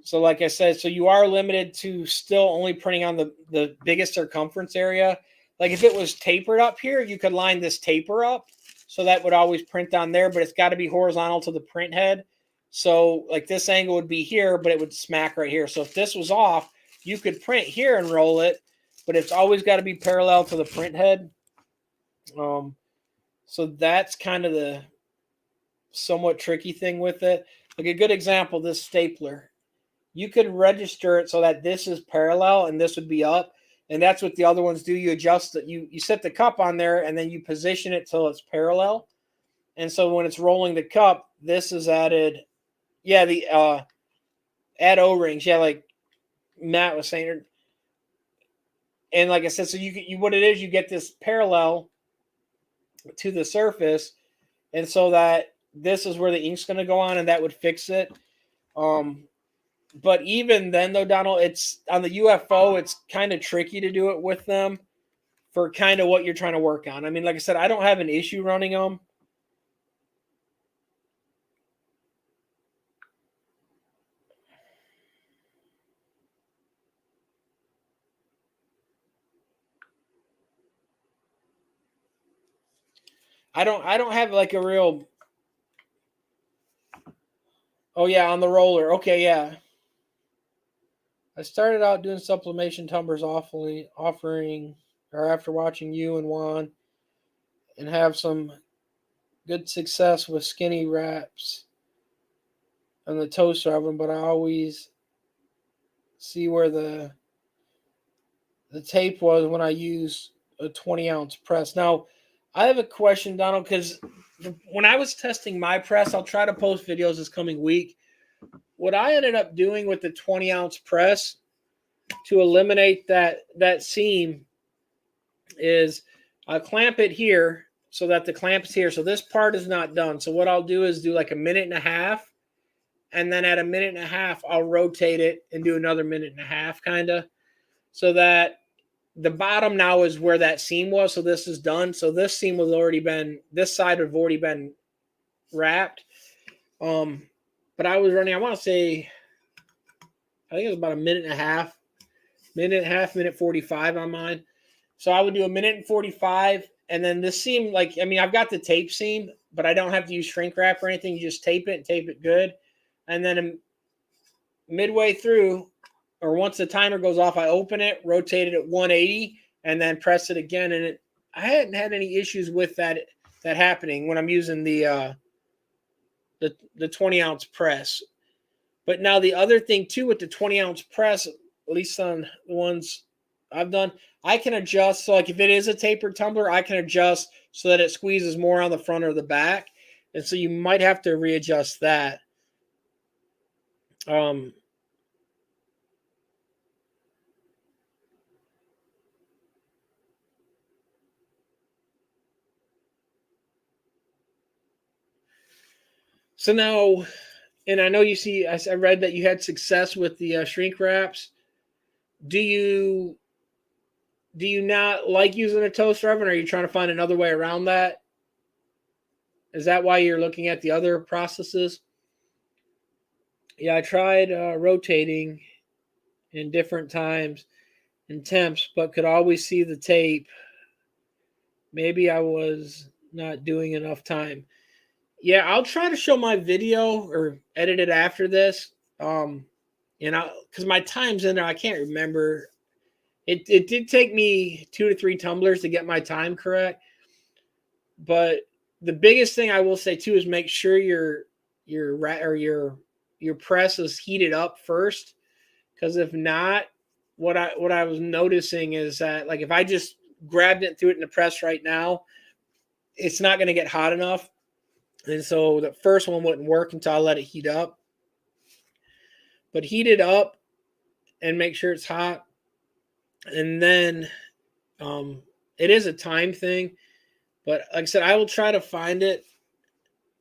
So like I said, so you are limited to still only printing on the biggest circumference area. Like if it was tapered up here, you could line this taper up. So that would always print on there, but it's got to be horizontal to the print head. So like this angle would be here, but it would smack right here. So if this was off, you could print here and roll it, but it's always got to be parallel to the print head. So that's kind of the somewhat tricky thing with it. Like a good example, this stapler. You could register it so that this is parallel and this would be up. And that's what the other ones do. You adjust it. You set the cup on there and then you position it till it's parallel. And so when it's rolling the cup, this is added. Yeah, the add O-rings. Yeah, like Matt was saying. And like I said, so you what it is, you get this parallel to the surface, and so that this is where the ink's going to go on, and that would fix it. But even then, though, Donald, it's on the UFO, it's kind of tricky to do it with them for kind of what you're trying to work on. I mean, like I said, I don't have an issue running them. I don't have like a real. Oh yeah, on the roller. Okay, yeah. I started out doing sublimation tumblers offering or after watching you and Juan, and have some good success with skinny wraps and the toaster oven, but I always see where the tape was when I use a 20-ounce press. Now, I have a question, Donald, because when I was testing my press, I'll try to post videos this coming week. What I ended up doing with the 20-ounce press to eliminate that seam is I clamp it here so that the clamp's here. So this part is not done. So what I'll do is do like a minute and a half. And then at a minute and a half, I'll rotate it and do another minute and a half kind of. So that the bottom now is where that seam was. So this is done. So this seam was already been, this side have already been wrapped. But I was running, I want to say, I think it was about a minute and a half, minute 45 on mine. So I would do a minute and 45. And then this seam, like, I mean, I've got the tape seam, but I don't have to use shrink wrap or anything. You just tape it and tape it good. And then midway through, or once the timer goes off, I open it, rotate it at 180, and then press it again. And I hadn't had any issues with that happening when I'm using the 20-ounce press. But now the other thing too with the 20-ounce press, at least on the ones I've done, I can adjust. So like if it is a tapered tumbler, I can adjust so that it squeezes more on the front or the back. And so you might have to readjust that. So now, and I know you see, I read that you had success with the shrink wraps. Do you not like using a toaster oven? Or are you trying to find another way around that? Is that why you're looking at the other processes? Yeah, I tried rotating in different times and temps, but could always see the tape. Maybe I was not doing enough time. Yeah, I'll try to show my video or edit it after this. Because my time's in there, I can't remember. It did take me 2 to 3 tumblers to get my time correct. But the biggest thing I will say too is make sure your press is heated up first. Because if not, what I was noticing is that like if I just grabbed it and threw it in the press right now, it's not going to get hot enough. And so the first one wouldn't work until I let it heat up. But heat it up and make sure it's hot. And then it is a time thing. But like I said, I will try to find it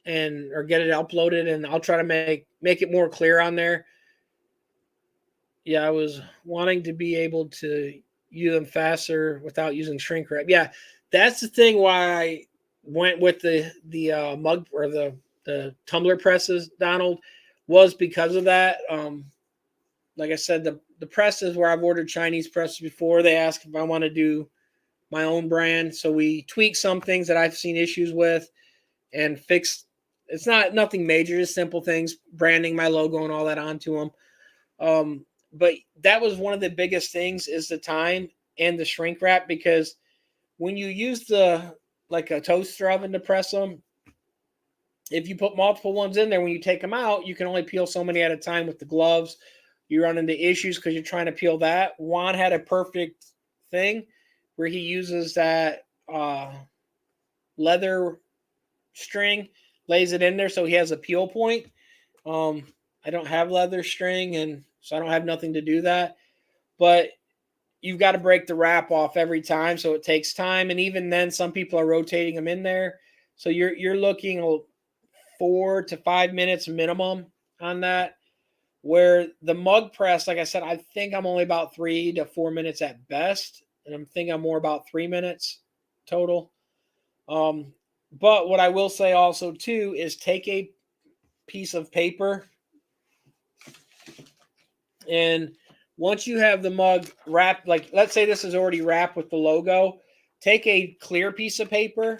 or get it uploaded, and I'll try to make it more clear on there. Yeah, I was wanting to be able to use them faster without using shrink wrap. Yeah, that's the thing why I went with the mug or the tumbler presses, Donald, was because of that. Like I said, the presses where I've ordered Chinese presses before, they ask if I want to do my own brand. So we tweak some things that I've seen issues with and fix. It's nothing major, just simple things, branding my logo and all that onto them. But that was one of the biggest things is the time and the shrink wrap, because when you use like a toaster oven to press them, if you put multiple ones in there, when you take them out, you can only peel so many at a time with the gloves. You run into issues because you're trying to peel that. Juan had a perfect thing where he uses that leather string, lays it in there so he has a peel point. I don't have leather string, and so I don't have nothing to do that. But you've got to break the wrap off every time, so it takes time. And even then, some people are rotating them in there, so you're looking 4 to 5 minutes minimum on that. Where the mug press, like I said, I think I'm only about 3 to 4 minutes at best, and I'm thinking I'm more about 3 minutes total. But what I will say also too is take a piece of paper, and once you have the mug wrapped, like let's say this is already wrapped with the logo, take a clear piece of paper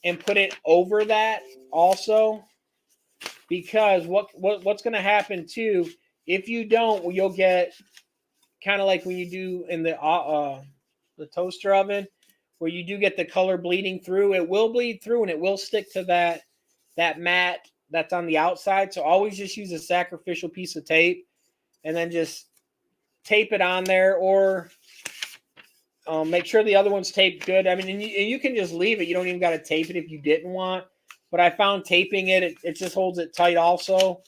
and put it over that also, because what's going to happen too, if you don't, you'll get kind of like when you do in the toaster oven, where you do get the color bleeding through. It will bleed through and it will stick to that mat that's on the outside. So always just use a sacrificial piece of tape and then just tape it on there, or make sure the other one's taped good. I mean, and you can just leave it. You don't even got to tape it if you didn't want. But I found taping it just holds it tight also.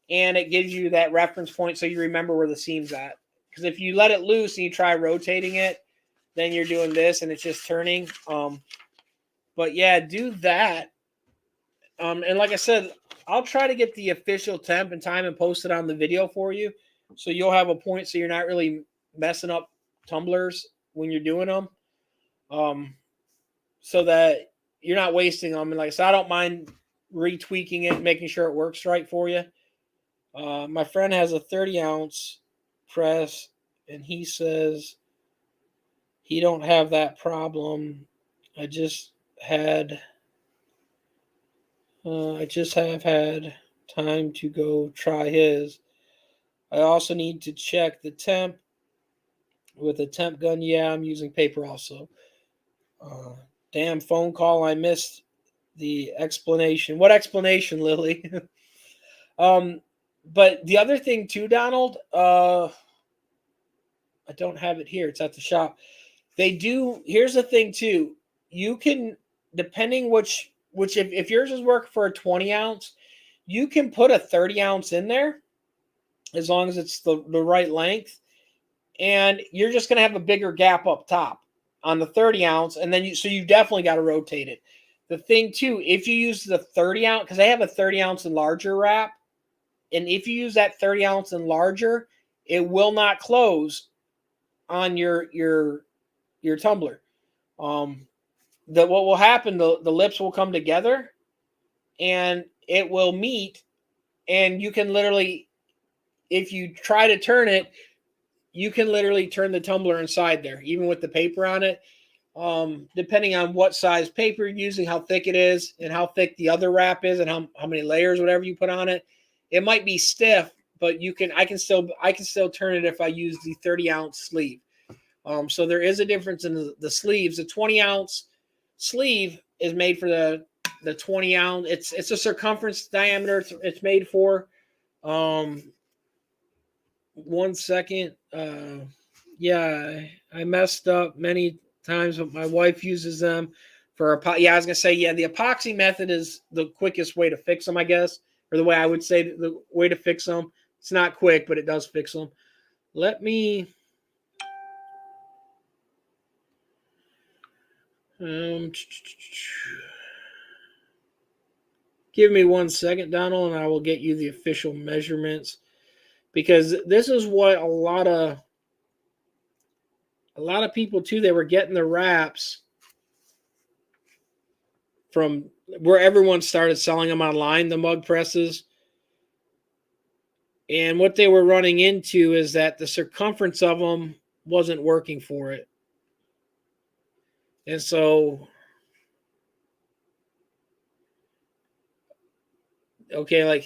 And it gives you that reference point so you remember where the seam's at. Because if you let it loose and you try rotating it, then you're doing this and it's just turning. But yeah, do that. And like I said, I'll try to get the official temp and time and post it on the video for you. So you'll have a point so you're not really messing up tumblers when you're doing them. So that you're not wasting them. And like I said, I don't mind retweaking it, making sure it works right for you. My friend has a 30-ounce press, and he says he don't have that problem. I just have had time to go try his. I also need to check the temp with a temp gun. Yeah, I'm using paper also. Damn phone call. I missed the explanation. What explanation, Lily? But the other thing too, Donald, I don't have it here. It's at the shop. They do. Here's the thing too. You can, depending which if yours is working for a 20 ounce, you can put a 30 ounce in there as long as it's the right length, and you're just going to have a bigger gap up top on the 30 ounce, and then you definitely got to rotate it. The thing too, if you use the 30 ounce, because I have a 30 ounce and larger wrap, and if you use that 30 ounce and larger, it will not close on your tumbler. What will happen, the lips will come together and it will meet, and you can literally, if you try to turn it, you can literally turn the tumbler inside there, even with the paper on it. Depending on what size paper you're using, how thick it is, and how thick the other wrap is, and how many layers, whatever you put on it, it might be stiff, but I can still turn it if I use the 30 ounce sleeve. So there is a difference in the sleeves. The 20 ounce sleeve is made for the 20 ounce. It's a circumference diameter it's made for. 1 second. Yeah, I messed up many times, but my wife uses them for yeah, I was gonna say, yeah, the epoxy method is the quickest way to fix them, I guess, or the way I would say the way to fix them. It's not quick, but it does fix them. Let me give me 1 second, Donald, and I will get you the official measurements, because this is what a lot of people too, they were getting the wraps from where everyone started selling them online, the mug presses. And what they were running into is that the circumference of them wasn't working for it. And so, okay, like,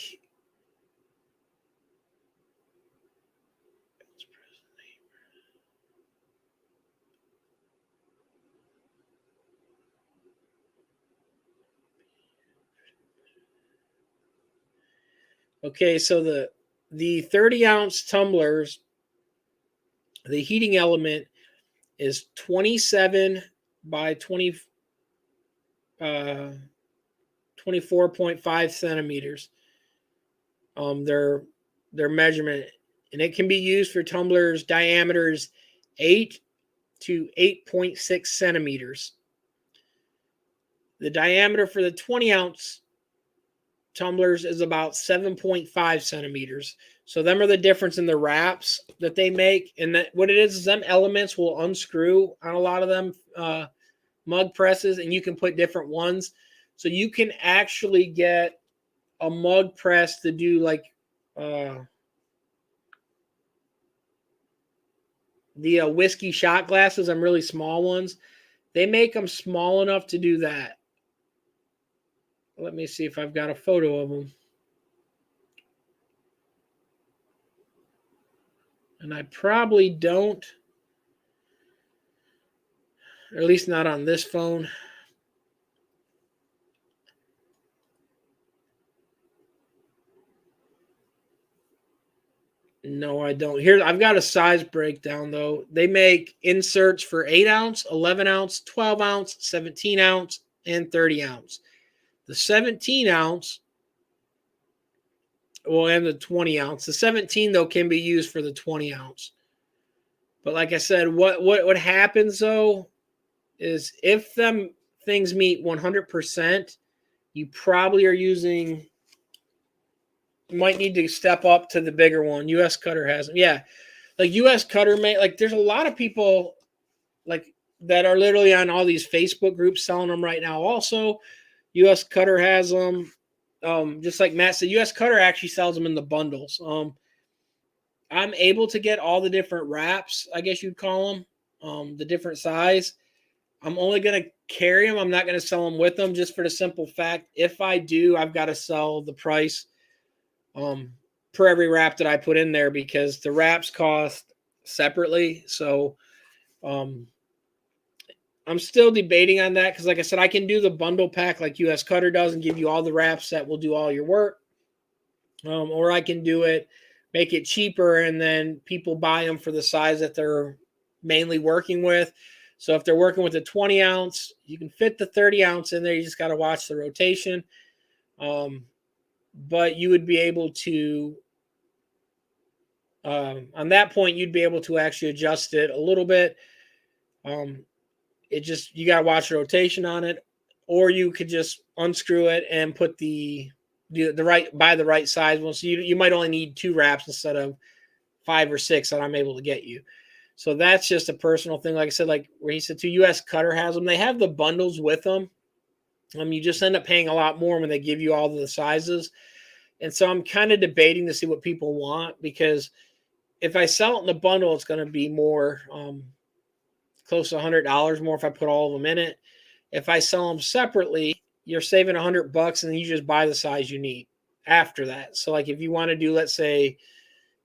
okay, so the 30 ounce tumblers, the heating element is 27 by 24.5 centimeters. Their measurement, and it can be used for tumblers diameters 8 to 8.6 centimeters. The diameter for the 20 ounce tumblers is about 7.5 centimeters. So them are the difference in the wraps that they make. And that what it is them elements will unscrew on a lot of them mug presses, and you can put different ones. So you can actually get a mug press to do like the whiskey shot glasses, them really small ones. They make them small enough to do that. Let me see if I've got a photo of them. And I probably don't, or at least not on this phone. No, I don't. Here, I've got a size breakdown, though. They make inserts for 8 ounce, 11 ounce, 12 ounce, 17 ounce, and 30 ounce. The 17 ounce, well, and the 20 ounce. The 17, though, can be used for the 20 ounce. But like I said, what happens, though, is if them things meet 100%, you probably are using, you might need to step up to the bigger one. US Cutter has them. Yeah. Like US Cutter, like there's a lot of people like that are literally on all these Facebook groups selling them right now. Also, US Cutter has them. Just like Matt said, US Cutter actually sells them in the bundles. I'm able to get all the different wraps, I guess you'd call them, the different size. I'm only going to carry them. I'm not going to sell them with them, just for the simple fact, if I do, I've got to sell the price per every wrap that I put in there, because the wraps cost separately. So I'm still debating on that, because like I said, I can do the bundle pack like US Cutter does and give you all the wraps that will do all your work. Or I can do it make it cheaper, and then people buy them for the size that they're mainly working with. So if they're working with a 20 ounce, you can fit the 30 ounce in there. You just got to watch the rotation. But you would be able to, on that point, you'd be able to actually adjust it a little bit. It just, you got to watch the rotation on it, or you could just unscrew it and put the right size one. So you might only need 2 wraps instead of 5 or 6 that I'm able to get you. So that's just a personal thing. Like I said, like where he said, to US Cutter has them. They have the bundles with them. You just end up paying a lot more when they give you all the sizes. And so I'm kind of debating to see what people want, because if I sell it in the bundle, it's going to be more, close to $100 more if I put all of them in it. If I sell them separately, you're saving $100 and then you just buy the size you need after that. So like if you want to do, let's say,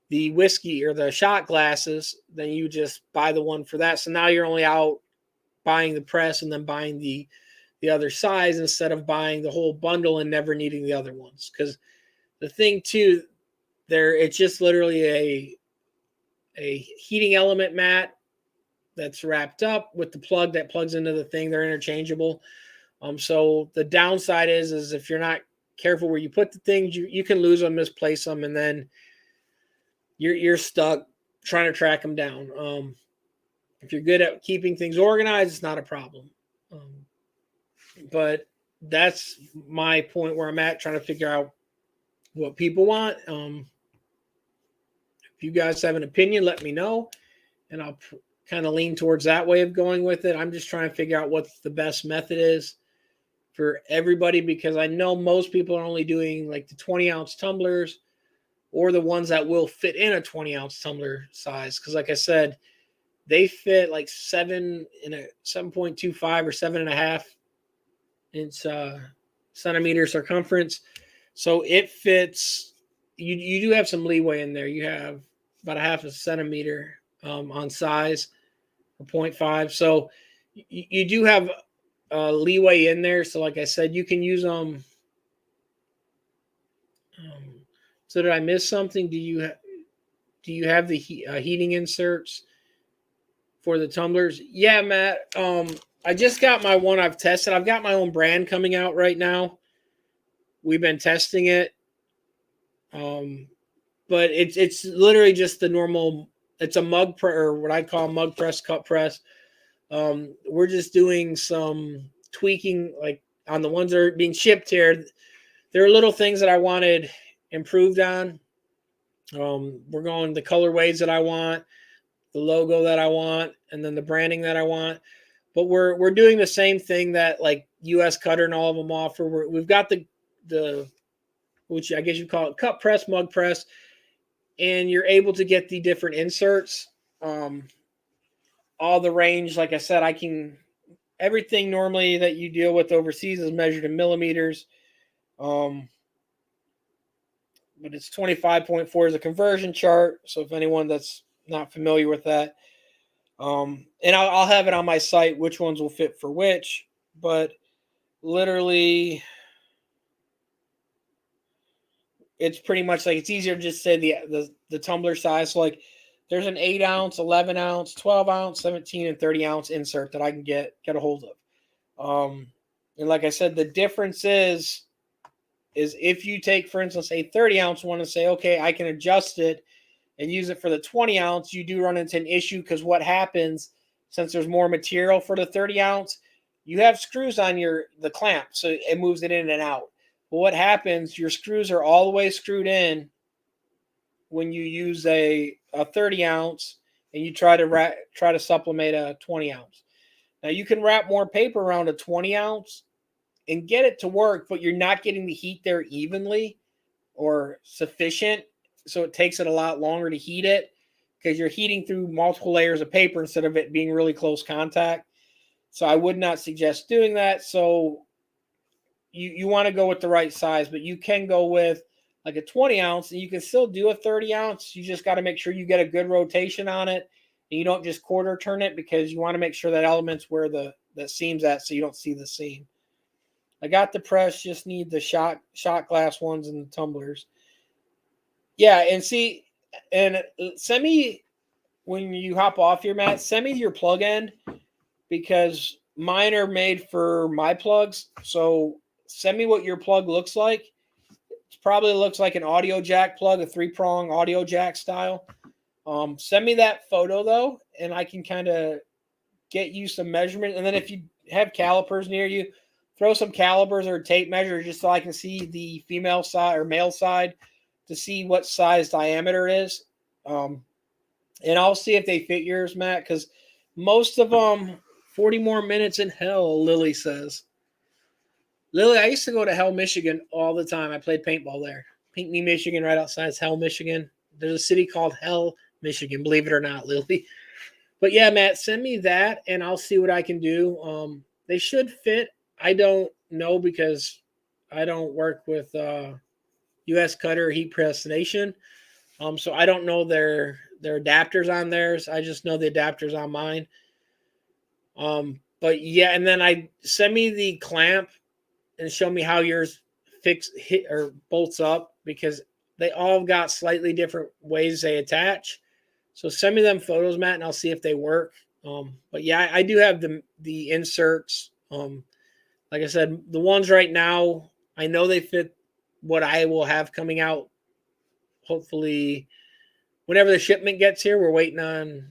the whiskey or the shot glasses, then you just buy the one for that. So now you're only out buying the press and then buying the other size instead of buying the whole bundle and never needing the other ones. Because the thing too, it's just literally a heating element mat that's wrapped up with the plug that plugs into the thing. They're interchangeable. So the downside is if you're not careful where you put the things, you can lose them, misplace them, and then you're stuck trying to track them down. If you're good at keeping things organized, it's not a problem. But that's my point where I'm at, trying to figure out what people want. If you guys have an opinion, let me know, and I'll kind of lean towards that way of going with it. I'm just trying to figure out what the best method is for everybody, because I know most people are only doing like the 20 ounce tumblers, or the ones that will fit in a 20 ounce tumbler size. Because like I said, they fit like 7 in a 7.25 or 7.5 inch centimeter circumference. So it fits. You do have some leeway in there. You have about a half a centimeter on size, or 0.5. So you do have leeway in there. So like I said, you can use them. So did I miss something? Do you have the heating inserts for the tumblers? Yeah, Matt. I just got my one I've tested. I've got my own brand coming out right now. We've been testing it. But it's literally just the normal. It's a mug press, or what I call mug press, cup press. We're just doing some tweaking, like on the ones that are being shipped here. There are little things that I wanted improved on. We're going the colorways that I want, the logo that I want, and then the branding that I want. But we're doing the same thing that like US Cutter and all of them offer. We've got the which I guess you call it cup press, mug press, and you're able to get the different inserts. All the range, like I said, everything normally that you deal with overseas is measured in millimeters. But it's 25.4 is a conversion chart. So if anyone that's not familiar with that, and I'll have it on my site, which ones will fit for which, but literally it's pretty much like, it's easier to just say the tumbler size. So like there's an 8 ounce, 11 ounce, 12 ounce, 17 and 30 ounce insert that I can get a hold of. And like I said, the difference is if you take, for instance, a 30 ounce one and say, okay, I can adjust it and use it for the 20 ounce, you do run into an issue, because what happens, since there's more material for the 30 ounce, you have screws on the clamp, so it moves it in and out. But what happens, your screws are all the way screwed in when you use a 30 ounce and you try to sublimate a 20 ounce. Now you can wrap more paper around a 20 ounce and get it to work, but you're not getting the heat there evenly or sufficient. So it takes it a lot longer to heat it, because you're heating through multiple layers of paper instead of it being really close contact. So I would not suggest doing that. So you want to go with the right size, but you can go with like a 20 ounce and you can still do a 30 ounce. You just got to make sure you get a good rotation on it and you don't just quarter turn it, because you want to make sure that element's where the seam's at, so you don't see the seam. I got the press, just need the shot glass ones and the tumblers. Yeah, and see, And send me, when you hop off here, Matt, send me your plug end, because mine are made for my plugs. So send me what your plug looks like. It probably looks like an audio jack plug, a 3-prong audio jack style. Send me that photo though, and I can kind of get you some measurement. And then if you have calipers near you, throw some calipers or a tape measure just so I can see the female side or male side to see what size diameter it is. And I'll see if they fit yours, Matt, because most of them, 40 more minutes in hell, Lily says. Lily, I used to go to Hell, Michigan all the time. I played paintball there. Pinckney, Michigan, right outside is Hell, Michigan. There's a city called Hell, Michigan, believe it or not, Lily. But yeah, Matt, send me that and I'll see what I can do. They should fit. I don't know because I don't work with US Cutter Heat Press Nation. So I don't know their adapters on theirs. I just know the adapters on mine. But yeah, and then I send me the clamp and show me how yours hit or bolts up, because they all got slightly different ways they attach. So send me them photos, Matt, and I'll see if they work. But yeah, I do have the inserts. Like I said, the ones right now, I know they fit what I will have coming out. Hopefully, whenever the shipment gets here, we're waiting on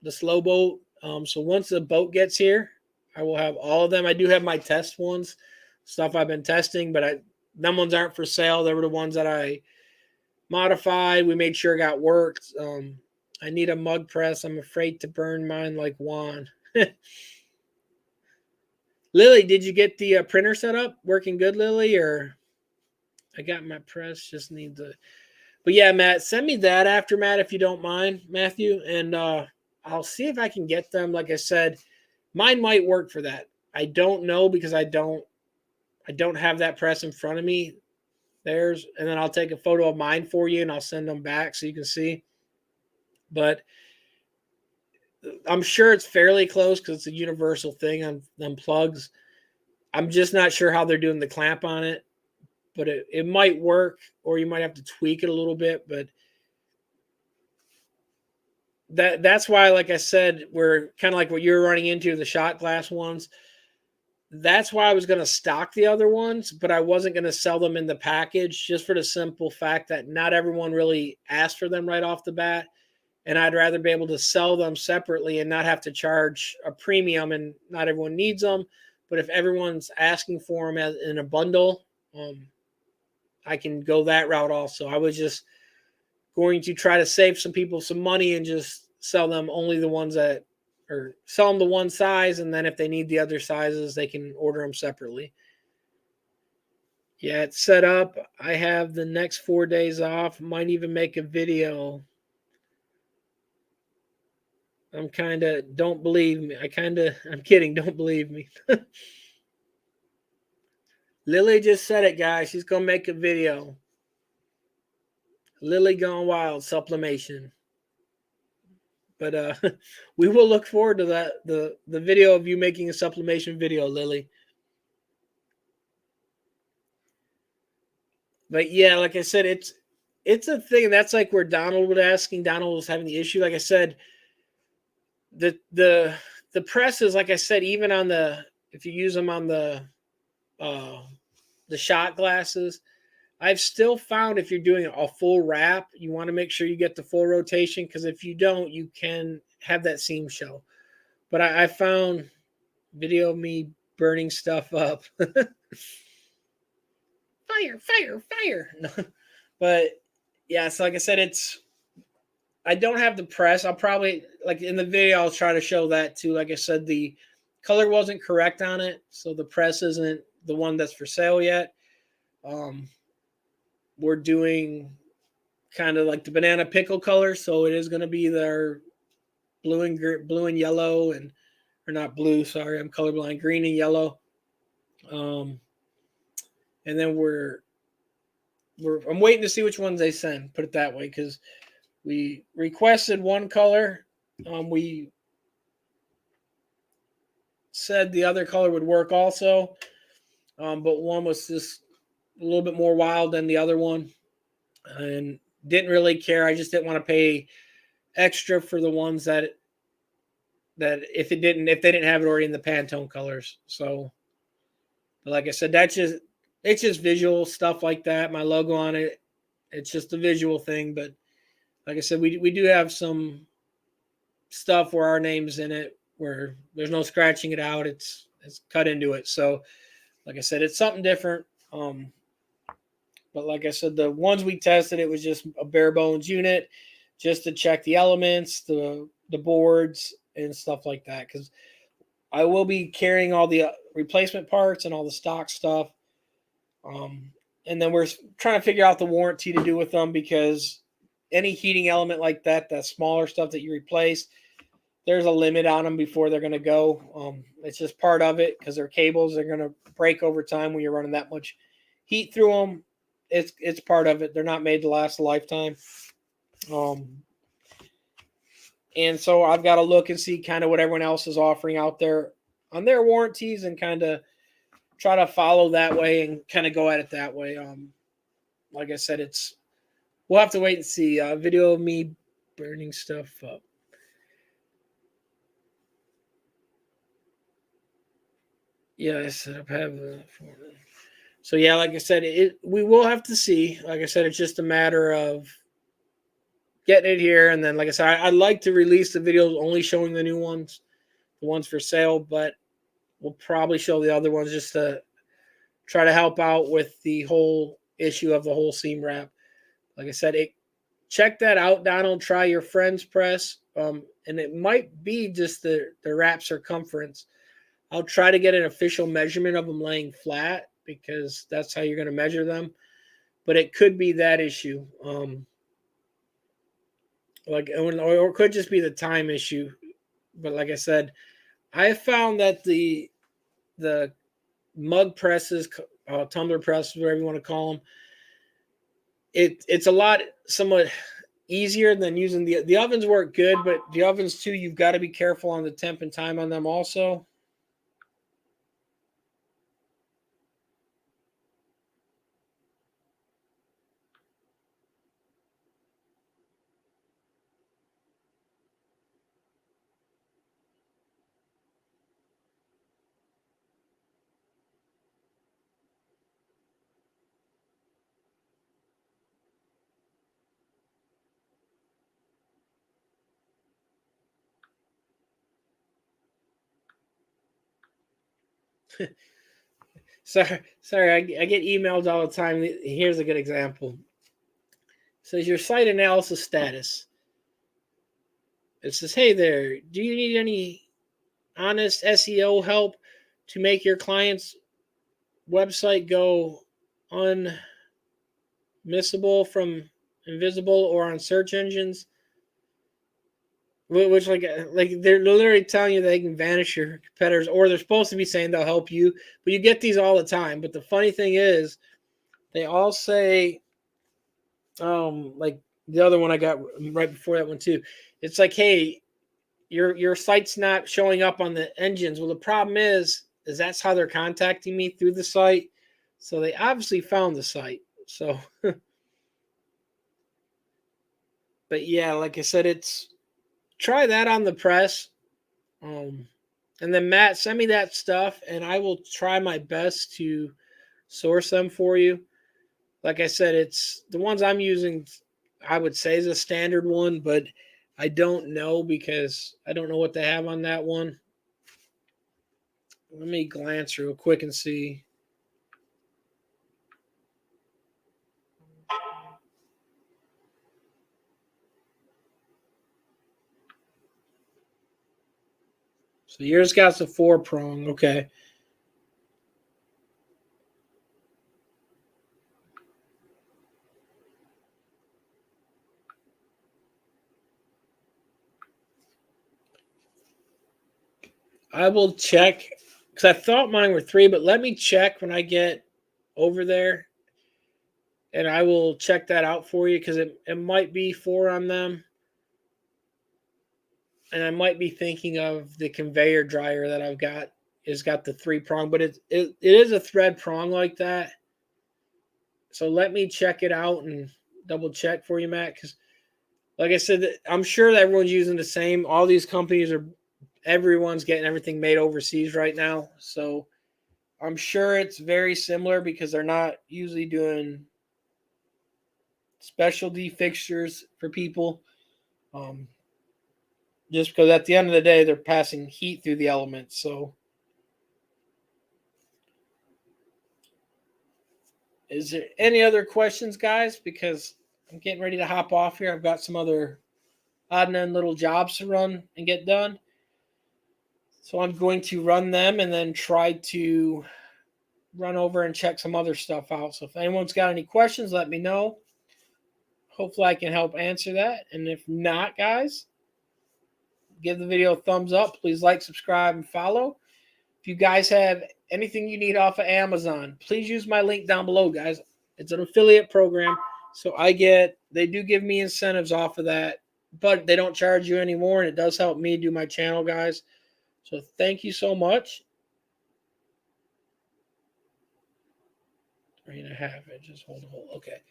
the slow boat. So once the boat gets here, I will have all of them. I do have my test ones, stuff I've been testing, but them ones aren't for sale. They were the ones that I modified. We made sure it got worked. I need a mug press. I'm afraid to burn mine like Juan. Lily, did you get the printer set up? Working good, Lily? Or I got my press. Just need the. But yeah, Matt, send me that after, Matt, if you don't mind, Matthew, and I'll see if I can get them. Like I said, mine might work for that. I don't know because I don't have that press in front of me. Theirs, and then I'll take a photo of mine for you, and I'll send them back so you can see. But I'm sure it's fairly close because it's a universal thing on plugs. I'm just not sure how they're doing the clamp on it, but it might work, or you might have to tweak it a little bit. But that's why, like I said, we're kind of like what you're running into, the shot glass ones. That's why I was going to stock the other ones, but I wasn't going to sell them in the package, just for the simple fact that not everyone really asked for them right off the bat. And I'd rather be able to sell them separately and not have to charge a premium, and not everyone needs them. But if everyone's asking for them in a bundle, I can go that route also. I was just going to try to save some people some money and just sell them only the ones that, or sell them the one size, and then if they need the other sizes, they can order them separately. Yeah, it's set up. I have the next 4 days off. Might even make a video. I'm don't believe me. I'm kidding. Don't believe me. Lily just said it, guys. She's going to make a video. Lily Gone Wild, Sublimation. But we will look forward to that, the video of you making a sublimation video, Lily. But yeah, like I said, it's a thing. That's like where Donald was asking. Donald was having the issue. Like I said, the presses, like I said, even on if you use them on the shot glasses, I've still found if you're doing a full wrap, you want to make sure you get the full rotation, because if you don't, you can have that seam show. But I found video of me burning stuff up. Fire. No. But yeah, so like I said, I don't have the press. I'll probably, like in the video, I'll try to show that too. Like I said, the color wasn't correct on it, so the press isn't the one that's for sale yet. We're doing kind of like the banana pickle color, so it is going to be their blue and yellow, and or not blue. Sorry, I'm colorblind. Green and yellow. And then I'm waiting to see which ones they send. Put it that way, because we requested one color. We said the other color would work also, but one was just a little bit more wild than the other one, and didn't really care. I just didn't want to pay extra for the ones that if they didn't have it already in the Pantone colors. So, like I said, it's just visual stuff like that. My logo on it, it's just a visual thing. But like I said, we do have some stuff where our name's in it, where there's no scratching it out. It's cut into it. So, like I said, it's something different. But like I said, the ones we tested, it was just a bare bones unit, just to check the elements, the boards, and stuff like that. Because I will be carrying all the replacement parts and all the stock stuff. And then we're trying to figure out the warranty to do with them, because any heating element like that smaller stuff that you replace, there's a limit on them before they're going to go. It's just part of it, because their cables are going to break over time when you're running that much heat through them. It's part of it. They're not made to last a lifetime. And so I've got to look and see kind of what everyone else is offering out there on their warranties, and kind of try to follow that way and kind of go at it that way. Like I said, we'll have to wait and see. Video of me burning stuff up. Yeah, I set up have the. So yeah, like I said, we will have to see. Like I said, it's just a matter of getting it here, and then like I said, I'd like to release the videos only showing the new ones, the ones for sale, but we'll probably show the other ones just to try to help out with the whole issue of the whole seam wrap. Like I said, check that out, Donald. Try your friend's press, and it might be just the wrap circumference. I'll try to get an official measurement of them laying flat, because that's how you're going to measure them. But it could be that issue, or it could just be the time issue. But like I said, I have found that the mug presses, tumbler presses, whatever you want to call them, it's a lot somewhat easier than using the ovens. Work good, but the ovens too, you've got to be careful on the temp and time on them also. Sorry, I get emails all the time. Here's a good example. It says your site analysis status. It says, hey there, do you need any honest SEO help to make your client's website go unmissable from invisible or on search engines? Which like they're literally telling you they can vanish your competitors, or they're supposed to be saying they'll help you, but you get these all the time. But the funny thing is, they all say, like the other one I got right before that one too. It's like, hey, your site's not showing up on the engines. Well, the problem is that's how they're contacting me, through the site. So they obviously found the site. So, but yeah, like I said, try that on the press. And then Matt, send me that stuff, and I will try my best to source them for you. Like I said, it's the ones I'm using, I would say, is a standard one, but I don't know, because I don't know what they have on that one. Let me glance real quick and see. So yours got the 4-prong. Okay. I will check, because I thought mine were 3, but let me check when I get over there, and I will check that out for you, because it might be 4 on them. And I might be thinking of the conveyor dryer that I've got has got the 3-prong, but it is a thread prong like that. So let me check it out and double check for you, Matt, because like I said, I'm sure that everyone's using the same. All these companies everyone's getting everything made overseas right now. So I'm sure it's very similar because they're not usually doing specialty fixtures for people. Just because at the end of the day, they're passing heat through the elements. So is there any other questions, guys? Because I'm getting ready to hop off here. I've got some other odd and end little jobs to run and get done. So I'm going to run them and then try to run over and check some other stuff out. So if anyone's got any questions, let me know. Hopefully I can help answer that. And if not, guys, give the video a thumbs up. Please like, subscribe, and follow. If you guys have anything you need off of Amazon, please use my link down below, guys. It's an affiliate program. So they do give me incentives off of that, but they don't charge you anymore. And it does help me do my channel, guys. So thank you so much. 3.5 inches. Hold. Okay.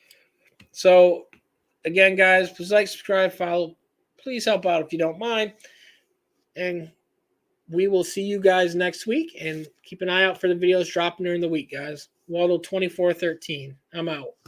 So again, guys, please like, subscribe, follow. Please help out if you don't mind. And we will see you guys next week. And keep an eye out for the videos dropping during the week, guys. Waldo2413. I'm out.